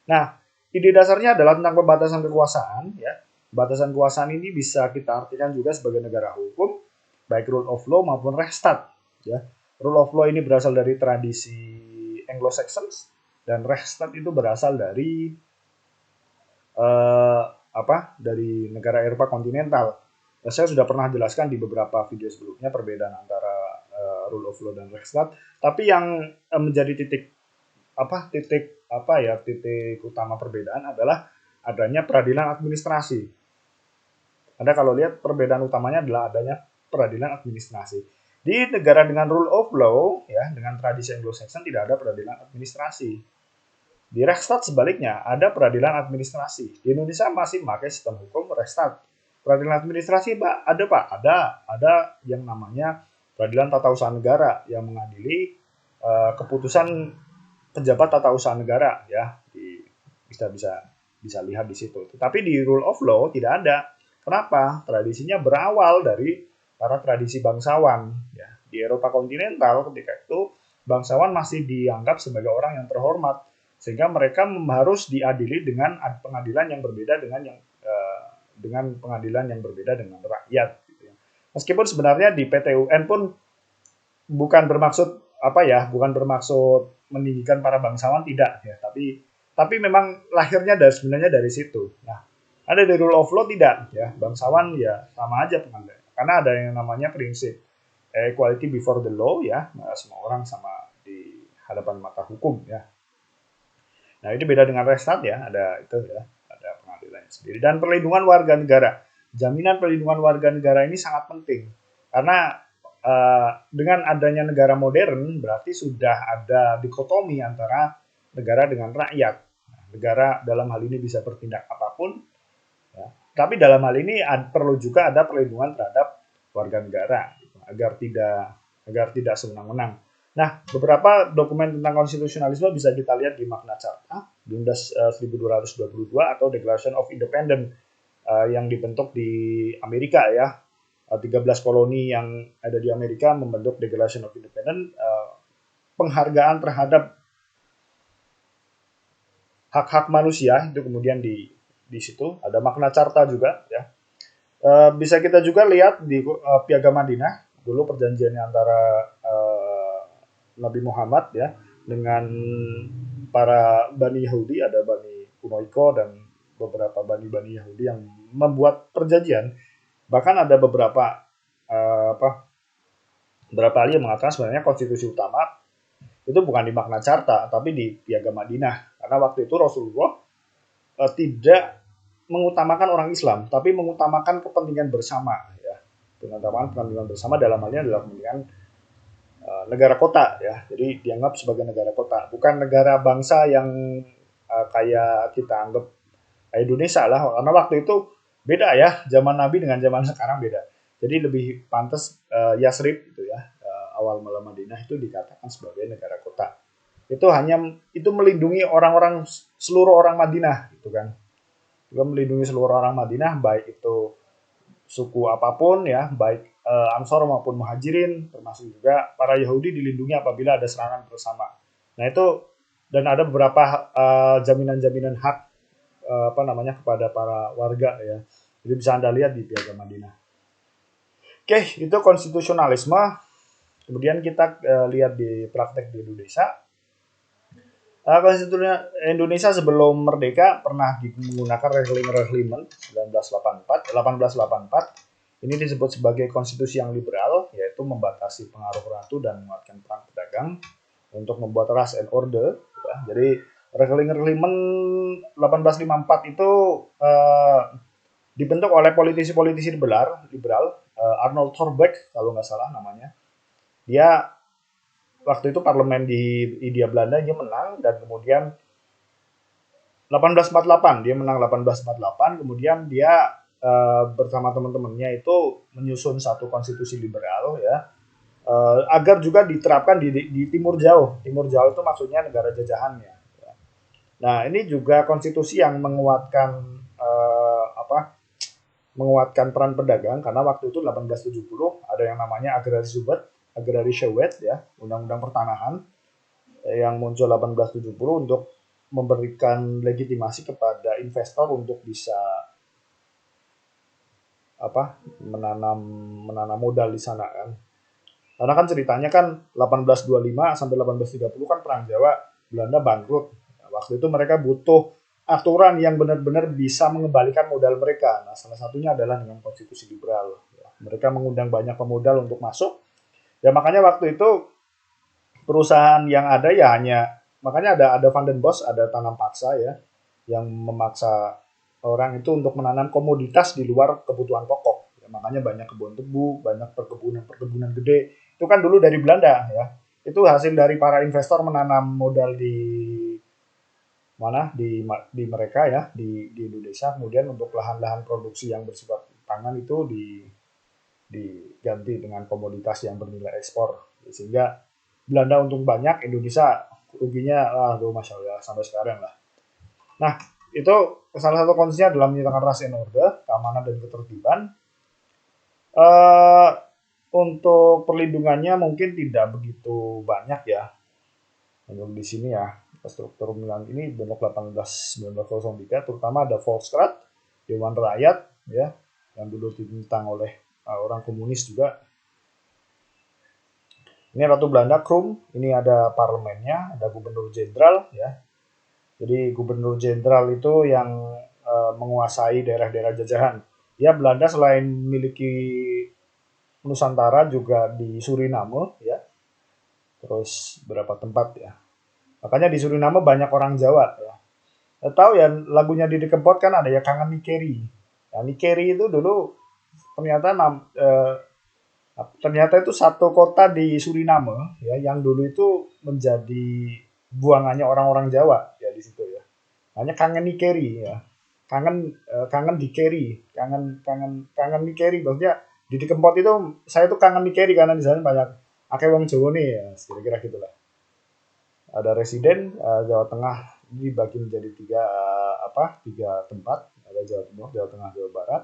Nah, ide dasarnya adalah tentang pembatasan kekuasaan ya. Batasan kekuasaan ini bisa kita artikan juga sebagai negara hukum, baik rule of law maupun Rechtsstaat ya. Rule of law ini berasal dari tradisi Anglo-Saxon dan Rechtsstaat itu berasal dari dari negara Eropa kontinental. Saya sudah pernah jelaskan di beberapa video sebelumnya perbedaan antara rule of law dan Rechtsstaat. Tapi yang menjadi titik utama perbedaan adalah adanya peradilan administrasi. Anda kalau lihat perbedaan utamanya adalah adanya peradilan administrasi. Di negara dengan rule of law, ya, dengan tradisi Anglo-Saxon tidak ada peradilan administrasi. Di Rechtsstaat sebaliknya, ada peradilan administrasi. Di Indonesia masih memakai sistem hukum Rechtsstaat. Peradilan administrasi, ada Pak, ada yang namanya peradilan tata usaha negara yang mengadili keputusan pejabat tata usaha negara, ya, bisa lihat di situ. Tetapi di rule of law tidak ada. Kenapa? Tradisinya berawal dari para tradisi bangsawan. Ya. Di Eropa kontinental ketika itu bangsawan masih dianggap sebagai orang yang terhormat, sehingga mereka harus diadili dengan pengadilan yang berbeda dengan pengadilan yang berbeda dengan rakyat. Gitu ya. Meskipun sebenarnya di PT UN pun bukan bermaksud meninggikan para bangsawan, tidak ya, tapi memang lahirnya sebenarnya dari situ. Nah, ada di rule of law tidak ya, bangsawan ya sama aja pengadilan, karena ada yang namanya prinsip equality before the law ya, semua orang sama di hadapan mata hukum ya. Nah, ini beda dengan Rechtsstaat ya, ada pengadilan sendiri. Dan perlindungan warga negara, jaminan perlindungan warga negara ini sangat penting karena dengan adanya negara modern berarti sudah ada dikotomi antara negara dengan rakyat. Negara dalam hal ini bisa bertindak apapun, ya. Tapi dalam hal ini perlu juga ada perlindungan terhadap warga negara gitu, agar tidak sewenang-wenang. Nah, beberapa dokumen tentang konstitusionalisme bisa kita lihat di Magna Carta di Undas 1222 atau Declaration of Independence yang dibentuk di Amerika ya. 13 koloni yang ada di Amerika membentuk Declaration of Independence, penghargaan terhadap hak-hak manusia itu kemudian di situ ada Magna Carta juga ya. Bisa kita juga lihat di Piagam Madinah dulu perjanjiannya antara Nabi Muhammad ya dengan para Bani Yahudi, ada Bani Quraisy dan beberapa Bani Yahudi yang membuat perjanjian. Bahkan ada beberapa ahli yang mengatakan sebenarnya konstitusi utama itu bukan di Magna Carta tapi di Piagam Madinah, karena waktu itu Rasulullah tidak mengutamakan orang Islam tapi mengutamakan kepentingan bersama ya. Mengutamakan kepentingan bersama dalam hal ini adalah kepentingan negara kota ya. Jadi dianggap sebagai negara kota, bukan negara bangsa yang kayak kita anggap Indonesia lah, karena waktu itu beda ya, zaman Nabi dengan zaman sekarang beda. Jadi lebih pantas Yasrib gitu ya, awal mula Madinah itu dikatakan sebagai negara kota. Itu melindungi seluruh orang Madinah gitu kan. Juga melindungi seluruh orang Madinah, baik itu suku apapun ya, baik Ansor maupun Muhajirin, termasuk juga para Yahudi dilindungi apabila ada serangan bersama. Nah itu, dan ada beberapa jaminan-jaminan hak kepada para warga ya. Jadi bisa Anda lihat di Piagam Madinah. Oke, itu konstitusionalisme. Kemudian kita lihat di praktek di Indonesia. Konstitusi Indonesia sebelum merdeka pernah menggunakan Regeling 1884. Ini disebut sebagai konstitusi yang liberal, yaitu membatasi pengaruh ratu dan menguatkan perang pedagang untuk membuat rules and order. Ya. Jadi Regeling 1854 itu dibentuk oleh politisi-politisi liberal, Arnold Thorbecke kalau nggak salah namanya. Dia waktu itu parlemen di Hindia Belanda dia menang dan kemudian 1848 dia menang 1848, kemudian dia bersama teman-temannya itu menyusun satu konstitusi liberal ya, agar juga diterapkan di Timur Jauh. Timur Jauh itu maksudnya negara jajahannya. Nah, ini juga konstitusi yang menguatkan menguatkan peran pedagang, karena waktu itu 1870 ada yang namanya Agrarische-Wet ya, undang-undang pertanahan yang muncul 1870 untuk memberikan legitimasi kepada investor untuk bisa menanam modal di sana kan. Karena kan ceritanya kan 1825 sampai 1830 kan perang Jawa, Belanda bangkrut. Nah, waktu itu mereka butuh aturan yang benar-benar bisa mengembalikan modal mereka. Nah, salah satunya adalah dengan konstitusi liberal. Mereka mengundang banyak pemodal untuk masuk. Ya makanya waktu itu perusahaan yang ada ya hanya, makanya ada Van den Bosch, ada tanam paksa ya, yang memaksa orang itu untuk menanam komoditas di luar kebutuhan pokok. Ya, makanya banyak kebun tebu, banyak perkebunan gede. Itu kan dulu dari Belanda ya. Itu hasil dari para investor menanam modal di mereka ya, di Indonesia. Kemudian untuk lahan-lahan produksi yang bersifat pangan itu diganti dengan komoditas yang bernilai ekspor, sehingga Belanda untung banyak, Indonesia ruginya masya Allah sampai sekarang lah. Nah, itu salah satu konsepnya adalah menyatakan ras and order, keamanan dan ketertiban. Uh, untuk perlindungannya mungkin tidak begitu banyak ya. Untuk di sini ya, struktur pemilihan ini bentuk 1903, terutama ada Volksraad, Dewan Rakyat ya, yang dulu ditentang oleh orang komunis juga. Ini Ratu Belanda, Krum, ini ada parlemennya, ada gubernur jenderal ya. Jadi gubernur jenderal itu yang menguasai daerah-daerah jajahan. Ya, Belanda selain memiliki Nusantara juga di Suriname ya. Terus berapa tempat ya. Makanya di Suriname banyak orang Jawa ya. Tahu ya lagunya Didi Kempot kan ada ya Kangen Nikeri. Nah, Nikeri itu dulu ternyata ternyata itu satu kota di Suriname ya yang dulu itu menjadi buangannya orang-orang Jawa ya di situ ya. Hanya kangen Nikeri ya. Kangen Dikeri, kangen Nikeri, maksudnya di Kempot itu saya tuh kangen Nikeri karena di sana banyak akeh wong Jawa nih ya, kira-kira gitulah. Ada residen Jawa Tengah dibagi menjadi tiga tempat, ada Jawa Timur, Jawa Tengah, Jawa Barat.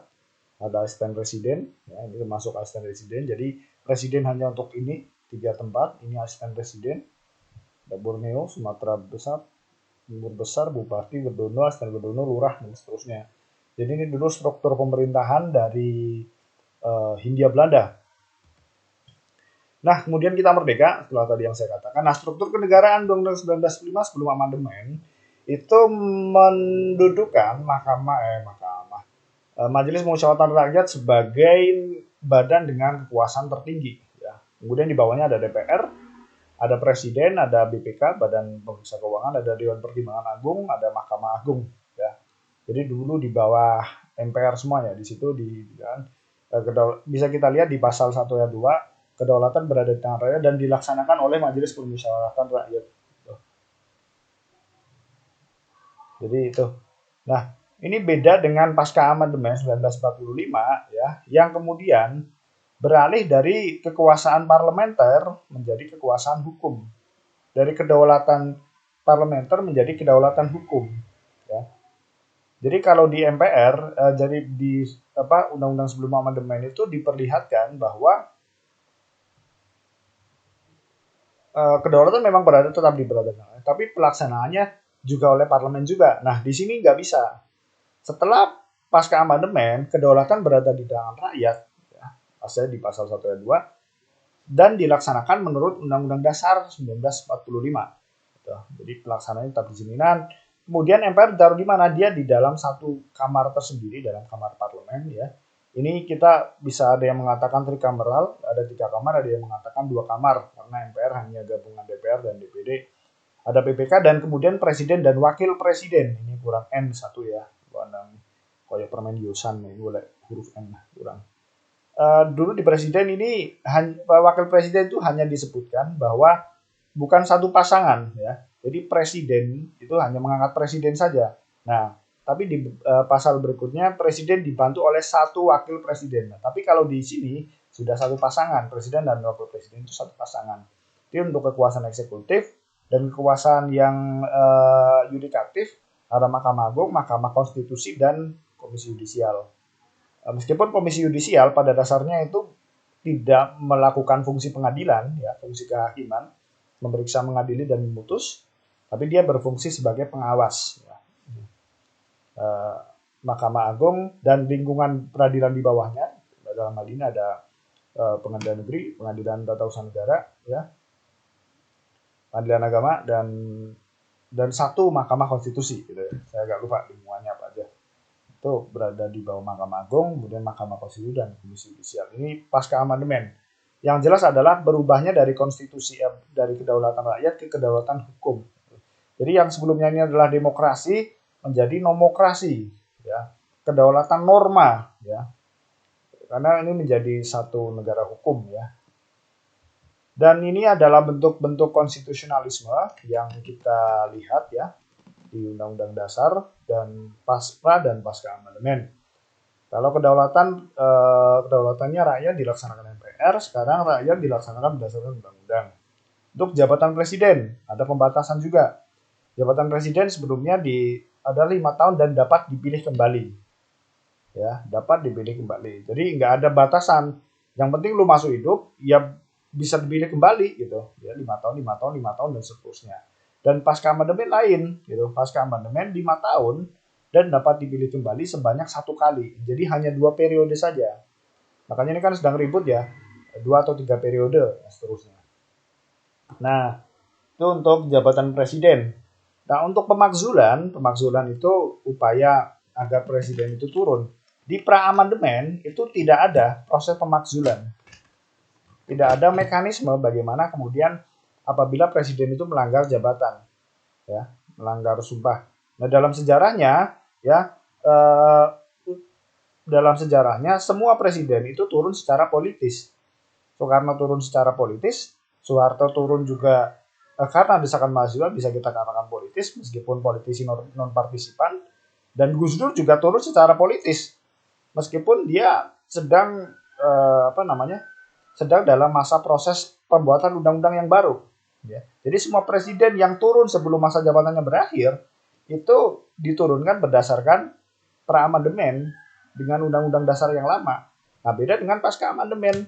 Ada asisten residen, ya, ini termasuk asisten residen. Jadi presiden hanya untuk ini tiga tempat, ini asisten residen. Ada Borneo, Sumatera Besar, Timur Besar, Bupati, Bedono, asisten Bedono, Lurah, dan seterusnya. Jadi ini dulu struktur pemerintahan dari Hindia Belanda. Nah, kemudian kita merdeka, setelah tadi yang saya katakan. Nah, struktur kenegaraan Undang-Undang 1945 sebelum amandemen, itu mendudukan Majelis Musyawaratan Rakyat sebagai badan dengan kekuasaan tertinggi. Ya. Kemudian di bawahnya ada DPR, ada Presiden, ada BPK, Badan Pemeriksa Keuangan, ada Dewan Pertimbangan Agung, ada Mahkamah Agung. Ya. Jadi dulu di bawah MPR semua ya. Di situ bisa kita lihat di pasal 1 ayat 2, kedaulatan berada di tangan rakyat dan dilaksanakan oleh Majelis Permusyawaratan Rakyat. Jadi itu. Nah, ini beda dengan pasca amandemen 1945 ya, yang kemudian beralih dari kekuasaan parlementer menjadi kekuasaan hukum. Dari kedaulatan parlementer menjadi kedaulatan hukum ya. Jadi kalau di MPR jadi di undang-undang sebelum amandemen itu diperlihatkan bahwa kedaulatan memang tetap berada, tapi pelaksanaannya juga oleh parlemen juga. Nah, di sini nggak bisa. Setelah pasca amandemen, kedaulatan berada di tangan rakyat, ya, di pasal 1 ayat 2, dan dilaksanakan menurut Undang-Undang Dasar 1945. Gitu. Jadi pelaksanaannya tetap di sini. Kemudian MPR ditaruh di mana? Dia di dalam satu kamar tersendiri, dalam kamar parlemen. Ya. Ini kita bisa ada yang mengatakan trikameral, ada 3 kamar, ada yang mengatakan 2 kamar, karena MPR hanya gabungan DPR dan DPD. Ada PPK dan kemudian presiden dan wakil presiden. Ini kurang N1 ya. Kayak permen Yosan nih, boleh huruf N kurang. Dulu di presiden ini wakil presiden itu hanya disebutkan bahwa bukan satu pasangan ya. Jadi presiden itu hanya mengangkat presiden saja. Nah, tapi di pasal berikutnya presiden dibantu oleh satu wakil presiden. Nah, tapi kalau di sini sudah satu pasangan, presiden dan wakil presiden itu satu pasangan. Jadi untuk kekuasaan eksekutif dan kekuasaan yang yudikatif ada Mahkamah Agung, Mahkamah Konstitusi dan Komisi Yudisial. Meskipun Komisi Yudisial pada dasarnya itu tidak melakukan fungsi pengadilan, ya, fungsi kehakiman, memeriksa, mengadili dan memutus, tapi dia berfungsi sebagai pengawas. Ya. eh, Mahkamah Agung dan lingkungan peradilan di bawahnya. Dalam hal ini ada Pengadilan Negeri, Pengadilan Tata Usaha Negara, ya, Pengadilan Agama dan satu Mahkamah Konstitusi. Gitu ya. Saya agak lupa lingkungannya apa aja. Itu berada di bawah Mahkamah Agung, kemudian Mahkamah Konstitusi dan Komisi Yudisial. Ini pasca amandemen. Yang jelas adalah berubahnya dari konstitusi dari kedaulatan rakyat ke kedaulatan hukum. Jadi yang sebelumnya ini adalah demokrasi menjadi nomokrasi, ya, kedaulatan norma, ya, karena ini menjadi satu negara hukum, ya. Dan ini adalah bentuk-bentuk konstitusionalisme yang kita lihat, ya, di Undang-Undang Dasar dan pasca amandemen. Kalau kedaulatannya rakyat dilaksanakan MPR, sekarang rakyat dilaksanakan berdasarkan undang-undang. Untuk jabatan presiden ada pembatasan juga. Jabatan presiden sebelumnya ada 5 tahun dan dapat dipilih kembali, ya, dapat dipilih kembali. Jadi nggak ada batasan. Yang penting lu masuk hidup, ya bisa dipilih kembali gitu. Ya 5 tahun, 5 tahun, 5 tahun dan seterusnya. Dan pasca amandemen lain, gitu. Pasca amandemen 5 tahun dan dapat dipilih kembali sebanyak 1 kali. Jadi hanya 2 periode saja. Makanya ini kan sedang ribut ya, 2 atau 3 periode dan seterusnya. Nah, itu untuk jabatan presiden. Nah, untuk pemakzulan itu upaya agar presiden itu turun. Di pra-amandemen itu tidak ada proses pemakzulan. Tidak ada mekanisme bagaimana kemudian apabila presiden itu melanggar jabatan, ya, melanggar sumpah. Nah, ya, eh, dalam sejarahnya semua presiden itu turun secara politis. Soekarno turun secara politis, Soeharto turun juga karena desakan mahasiswa bisa kita katakan politis meskipun politisi non partisipan, dan Gus Dur juga turun secara politis meskipun dia sedang sedang dalam masa proses pembuatan undang-undang yang baru, ya. Jadi semua presiden yang turun sebelum masa jabatannya berakhir itu diturunkan berdasarkan pra-amandemen dengan undang-undang dasar yang lama. Nah, beda dengan pasca amandemen,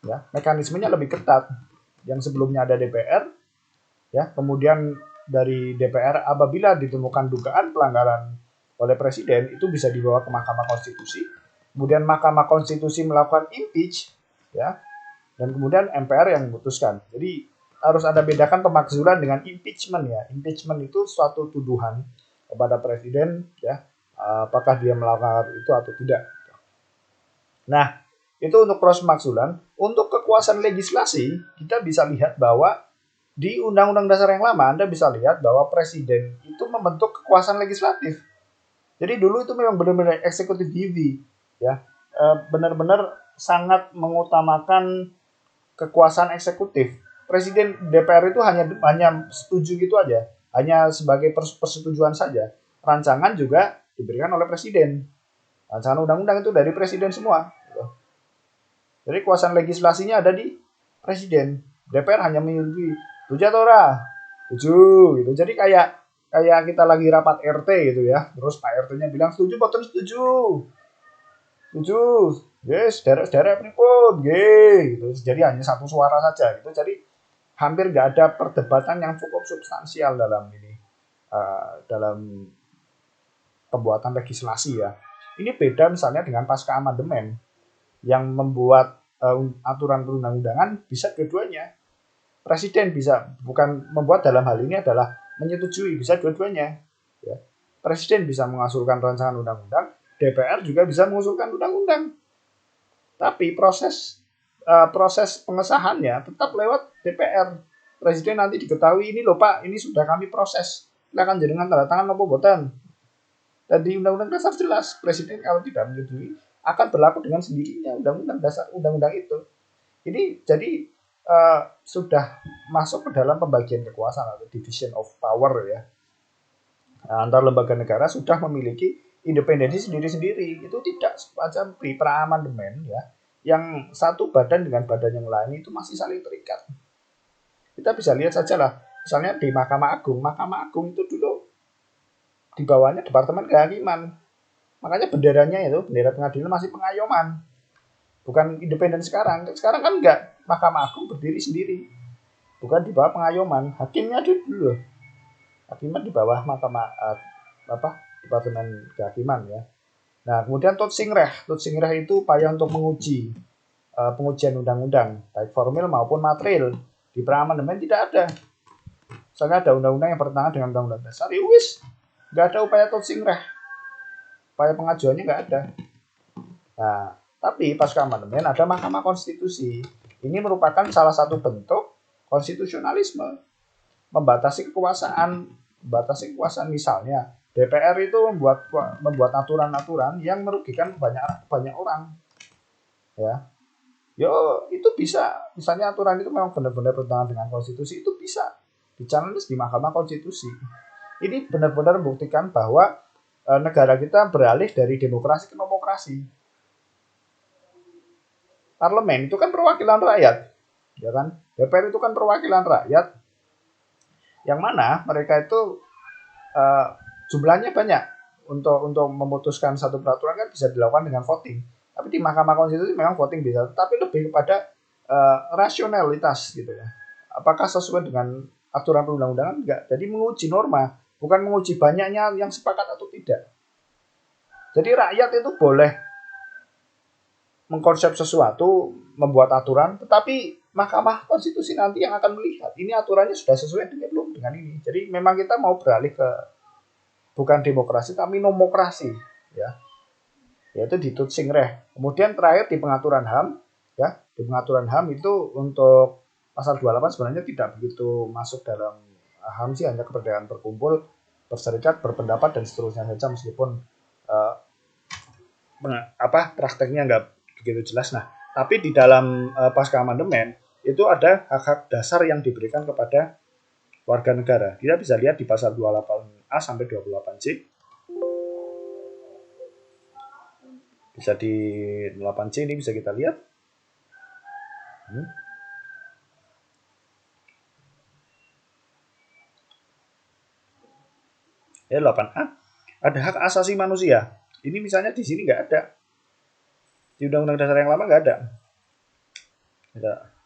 ya, mekanismenya lebih ketat. Yang sebelumnya ada DPR, ya, kemudian dari DPR apabila ditemukan dugaan pelanggaran oleh presiden itu bisa dibawa ke Mahkamah Konstitusi, kemudian Mahkamah Konstitusi melakukan impeach, ya, dan kemudian MPR yang memutuskan. Jadi harus ada bedakan pemakzulan dengan impeachment, ya. Impeachment itu suatu tuduhan kepada presiden, ya, apakah dia melakukan itu atau tidak. Nah, itu untuk proses pemakzulan. Untuk kekuasaan legislasi, kita bisa lihat bahwa di Undang-Undang Dasar yang lama, Anda bisa lihat bahwa presiden itu membentuk kekuasaan legislatif. Jadi dulu itu memang benar-benar eksekutif heavy, ya, benar-benar sangat mengutamakan kekuasaan eksekutif. Presiden DPR itu hanya setuju gitu aja, hanya sebagai persetujuan saja. Rancangan juga diberikan oleh presiden. Rancangan undang-undang itu dari presiden semua. Jadi kekuasaan legislasinya ada di presiden. DPR hanya menyetujui. Setuju atau ora? Setuju gitu. Jadi kayak kita lagi rapat RT gitu ya. Terus Pak RT-nya bilang setuju, betul setuju. Setuju. Yes, derek-derek pripun, nggih gitu. Jadi hanya satu suara saja gitu. Jadi hampir nggak ada perdebatan yang cukup substansial dalam ini, dalam pembuatan legislasi, ya. Ini beda misalnya dengan pasca amandemen yang membuat aturan perundang-undangan bisa dua-duanya. Presiden bisa bukan membuat, dalam hal ini adalah menyetujui, bisa dua-duanya. Ya. Presiden bisa mengusulkan rancangan undang-undang, DPR juga bisa mengusulkan undang-undang. Tapi proses pengesahannya tetap lewat DPR. Presiden nanti diketahui, ini loh Pak, ini sudah kami proses. Silakan jenengan tanda tangan apa boten. Dan di Undang-Undang Dasar jelas, Presiden kalau tidak menyetujui akan berlaku dengan sendirinya Undang-Undang Dasar, Undang-Undang itu. Ini jadi sudah masuk ke dalam pembagian kekuasaan atau division of power, ya. antar lembaga negara sudah memiliki independensi sendiri-sendiri. Itu tidak semacam pra-amandemen ya, yang satu badan dengan badan yang lain itu masih saling terikat. Kita bisa lihat saja lah, misalnya di Mahkamah Agung itu dulu di bawahnya Departemen Kehakiman. Makanya benderanya itu, bendera pengadilan masih pengayoman. Bukan independen sekarang. Sekarang kan enggak, Mahkamah Agung berdiri sendiri. Bukan di bawah pengayoman. Hakimnya dulu. Hakiman di bawah Mahkamah Departemen Kehakiman ya. Nah, kemudian Tutsingreh itu upaya untuk menguji pengujian undang-undang, baik formil maupun material. Di pra-amandemen tidak ada. Misalnya ada undang-undang yang bertentangan dengan undang-undang dasar, ya wis, nggak ada upaya Tutsingreh. Upaya pengajuannya nggak ada. Nah, tapi pasca amandemen ada Mahkamah Konstitusi. Ini merupakan salah satu bentuk konstitusionalisme. Membatasi kekuasaan misalnya DPR itu membuat aturan-aturan yang merugikan banyak orang. Ya. Yo, itu bisa. Misalnya aturan itu memang benar-benar bertentangan dengan konstitusi, itu bisa di-challenge di Mahkamah Konstitusi. Ini benar-benar membuktikan bahwa negara kita beralih dari demokrasi ke nomokrasi. Parlemen itu kan perwakilan rakyat, ya kan? DPR itu kan perwakilan rakyat, yang mana mereka itu jumlahnya banyak untuk memutuskan satu peraturan kan bisa dilakukan dengan voting. Tapi di Mahkamah Konstitusi memang voting bisa, tapi lebih kepada rasionalitas gitu ya. Apakah sesuai dengan aturan perundang-undangan? Enggak. Jadi menguji norma, bukan menguji banyaknya yang sepakat atau tidak. Jadi rakyat itu boleh mengkonsep sesuatu, membuat aturan, tetapi Mahkamah Konstitusi nanti yang akan melihat ini aturannya sudah sesuai dengan belum dengan ini. Jadi memang kita mau beralih ke bukan demokrasi tapi nomokrasi ya. Yaitu di Tutsingreh. Kemudian terakhir di pengaturan HAM ya. Di pengaturan HAM itu untuk pasal 28 sebenarnya tidak begitu masuk dalam HAM sih, hanya kemerdekaan berkumpul, berserikat, berpendapat dan seterusnya saja, meskipun prakteknya nggak begitu jelas. Nah, tapi di dalam pasca amandemen itu ada hak-hak dasar yang diberikan kepada warga negara. Kita bisa lihat di pasal 28A sampai 28C. Bisa di 8C ini bisa kita lihat. Ya, 8A ada hak asasi manusia. Ini misalnya di sini nggak ada. Di Undang-Undang Dasar yang lama nggak ada.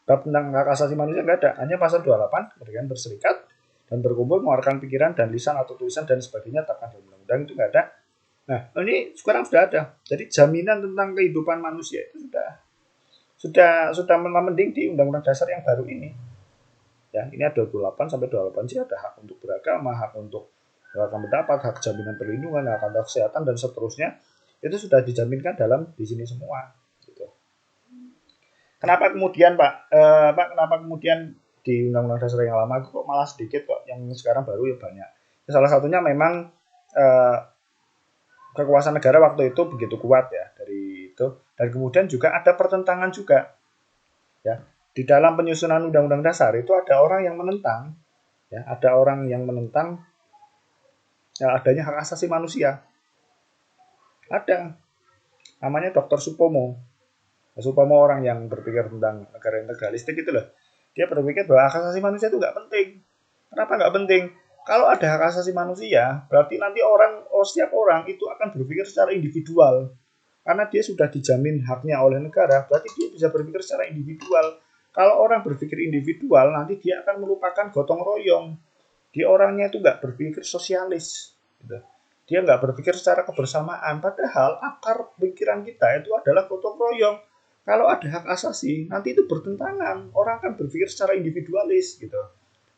Bab tentang hak asasi manusia nggak ada. Hanya pasal 28, kemerdekaan berserikat dan berkumpul, mengeluarkan pikiran dan lisan atau tulisan dan sebagainya, terkait dalam undang-undang itu nggak ada. Nah, ini sekarang sudah ada. Jadi jaminan tentang kehidupan manusia itu sudah mending di Undang-Undang Dasar yang baru ini. Ya, ini ada 28 sampai 28C, ada hak untuk beragama, hak untuk melakukan pendapat, hak jaminan perlindungan, hak atas kesehatan dan seterusnya. Itu sudah dijaminkan di sini semua. Gitu. Kenapa kemudian kenapa kemudian di Undang-Undang Dasar yang lama kok malah sedikit kok, yang sekarang baru ya banyak. Salah satunya memang kekuasaan negara waktu itu begitu kuat ya dari itu, dan kemudian juga ada pertentangan juga ya di dalam penyusunan undang-undang dasar itu ada orang yang menentang adanya hak asasi manusia. Ada namanya Dr. Supomo orang yang berpikir tentang negara integralistik itu loh. Dia berpikir bahwa hak asasi manusia itu nggak penting. Kenapa nggak penting? Kalau ada hak asasi manusia, berarti nanti setiap orang itu akan berpikir secara individual. Karena dia sudah dijamin haknya oleh negara, berarti dia bisa berpikir secara individual. Kalau orang berpikir individual, nanti dia akan melupakan gotong royong. Dia orangnya itu nggak berpikir sosialis. Gitu. Dia nggak berpikir secara kebersamaan. Padahal akar pikiran kita itu adalah gotong royong. Kalau ada hak asasi, nanti itu bertentangan. Orang akan berpikir secara individualis. Gitu.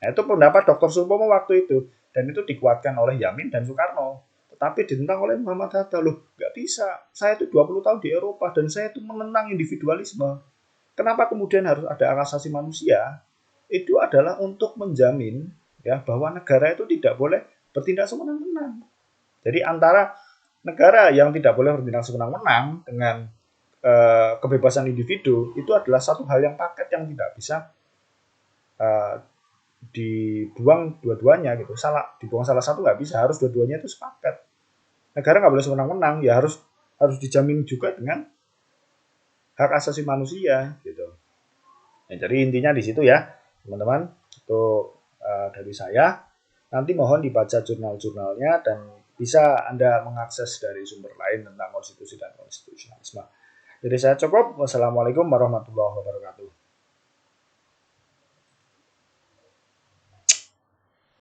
Nah, itu pendapat Dr. Supomo waktu itu, dan itu dikuatkan oleh Yamin dan Soekarno, tetapi ditentang oleh Muhammad Hatta. Loh, nggak bisa, saya itu 20 tahun di Eropa dan saya itu menentang individualisme. Kenapa kemudian harus ada hak asasi manusia? Itu adalah untuk menjamin ya bahwa negara itu tidak boleh bertindak sewenang-wenang. Jadi antara negara yang tidak boleh bertindak sewenang-wenang dengan kebebasan individu, itu adalah satu hal yang paket yang tidak bisa dibuang dua-duanya gitu. Dibuang salah satu nggak bisa, harus dua-duanya itu sepakat. Negara nggak boleh sewenang-wenang, ya harus dijamin juga dengan hak asasi manusia gitu. Nah, jadi intinya di situ ya, teman-teman. Itu dari saya. Nanti mohon dibaca jurnal-jurnalnya dan bisa Anda mengakses dari sumber lain tentang konstitusi dan konstitusionalisme. Jadi saya cukup. Wassalamualaikum warahmatullahi wabarakatuh.